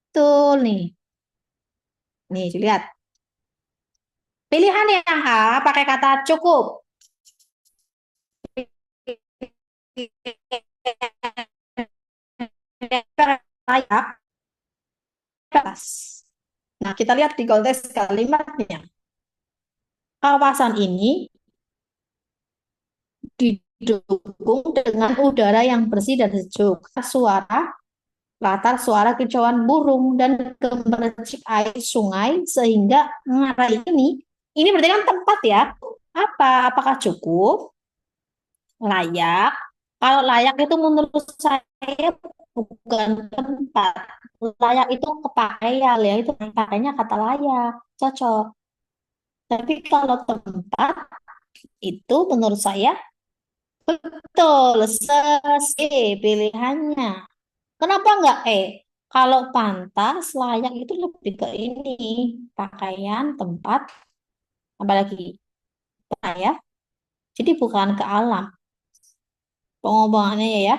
Betul nih. Nih, lihat. Pilihan yang A pakai kata cukup. Layak, atas. Nah, kita lihat di konteks kalimatnya. Kawasan ini didukung dengan udara yang bersih dan sejuk. Latar suara kicauan burung dan gemericik air sungai sehingga mengarai ini berarti kan tempat ya. Apakah cukup? Layak? Kalau layak itu menurut saya bukan tempat. Layak itu kepakaian ya, itu pakainya kata layak, cocok. Tapi kalau tempat itu menurut saya betul, pilihannya. Kenapa enggak Kalau pantas, layak itu lebih ke ini, pakaian, tempat, apalagi ya. Jadi bukan ke alam. Pengembangannya ya,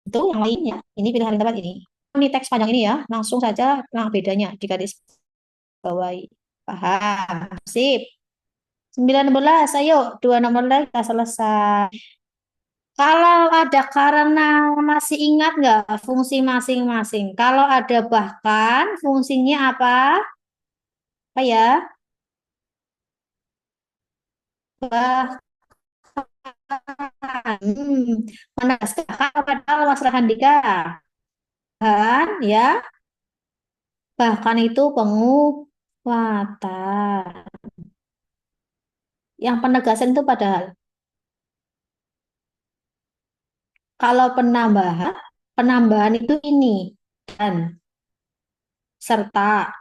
itu yang lainnya. Ini pilihan tempat ini. Ini teks panjang ini ya, langsung saja bedanya di garis bawahi. Paham? Sip. 19, ayo. Dua nomor lagi kita selesai. Kalau ada karena masih ingat nggak fungsi masing-masing? Kalau ada bahkan fungsinya apa? Apa ya? Bahkan. Menegaskan padahal Mas Rahandika. Bahkan ya, bahkan itu penguatan. Yang penegasan itu padahal. Kalau penambahan itu ini dan serta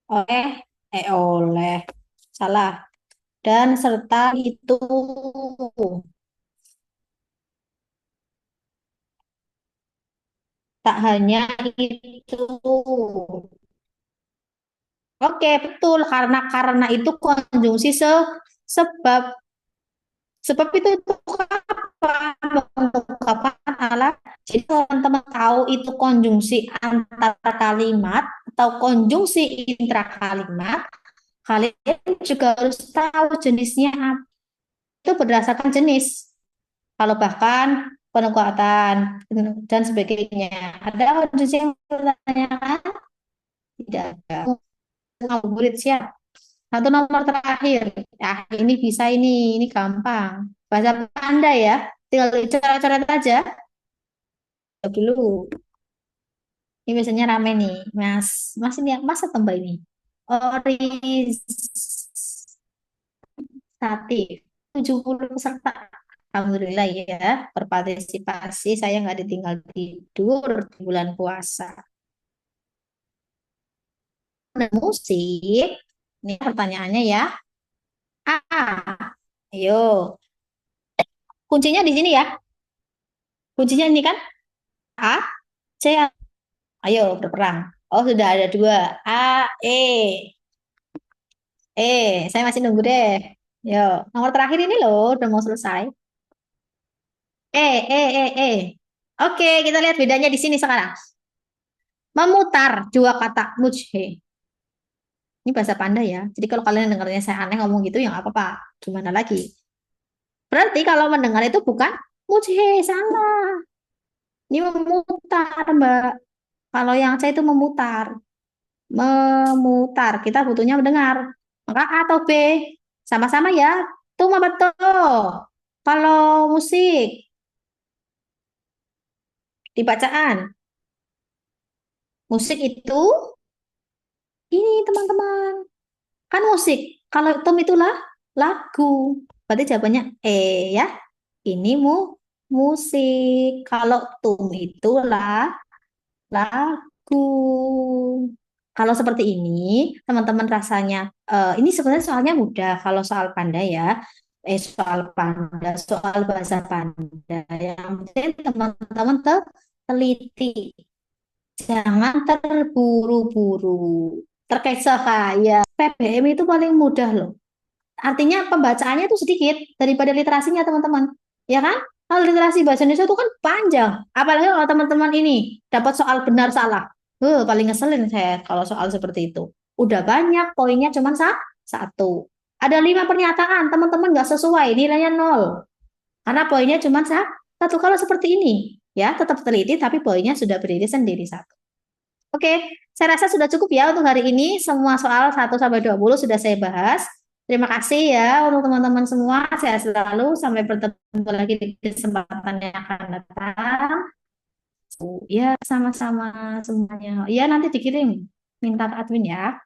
oleh oleh salah dan serta itu tak hanya itu. Oke, betul karena itu konjungsi sebab sebab itu apa? Mengungkapkan alat. Jadi teman-teman tahu itu konjungsi antar kalimat atau konjungsi intrakalimat, kalian juga harus tahu jenisnya apa. Itu berdasarkan jenis. Kalau bahkan penguatan dan sebagainya. Ada konjungsi yang bertanyakan? Tidak ada. Murid siap. Satu nomor terakhir. Ini bisa ini gampang. Bahasa Anda ya. Tinggal coret-coret aja. Dulu. Ini biasanya rame nih, Mas. Mas ini masa tambah ini. Orientatif. 70 peserta. Alhamdulillah ya, berpartisipasi. Saya nggak ditinggal tidur di bulan puasa. Dan musik. Ini pertanyaannya ya. Ayo. Kuncinya di sini ya. Kuncinya ini kan A, C. Ayo berperang. Oh, sudah ada dua. A, E. Saya masih nunggu deh. Yo, nomor terakhir ini loh, udah mau selesai. Oke, kita lihat bedanya di sini sekarang. Memutar dua kata mujhe. Ini bahasa Panda ya. Jadi kalau kalian dengarnya saya aneh ngomong gitu, ya nggak apa-apa. Gimana lagi? Berarti kalau mendengar itu bukan mujhe, salah. Ini memutar, Mbak. Kalau yang saya itu memutar. Memutar. Kita butuhnya mendengar. Maka A atau B? Sama-sama ya. Tuh mah betul. Kalau musik di bacaan, musik itu ini teman-teman. Kan musik. Kalau tom itulah lagu. Berarti jawabannya ya. Ini musik. Kalau tum itulah lagu. Kalau seperti ini, teman-teman rasanya ini sebenarnya soalnya mudah. Kalau soal panda ya, soal panda, soal bahasa panda. Yang penting teman-teman teliti. Jangan terburu-buru. Terkait saya, PBM itu paling mudah loh. Artinya pembacaannya itu sedikit daripada literasinya teman-teman. Ya kan? Kalau literasi bahasa Indonesia itu kan panjang. Apalagi kalau teman-teman ini dapat soal benar salah. Paling ngeselin saya kalau soal seperti itu. Udah banyak, poinnya cuma satu. Ada 5 pernyataan, teman-teman nggak sesuai, nilainya nol. Karena poinnya cuma satu. Kalau seperti ini, ya tetap teliti, tapi poinnya sudah berdiri sendiri satu. Oke, saya rasa sudah cukup ya untuk hari ini. Semua soal 1 sampai 20 sudah saya bahas. Terima kasih ya untuk teman-teman semua. Saya selalu sampai bertemu lagi di kesempatan yang akan datang. Ya, sama-sama semuanya. Ya, nanti dikirim. Minta ke admin ya.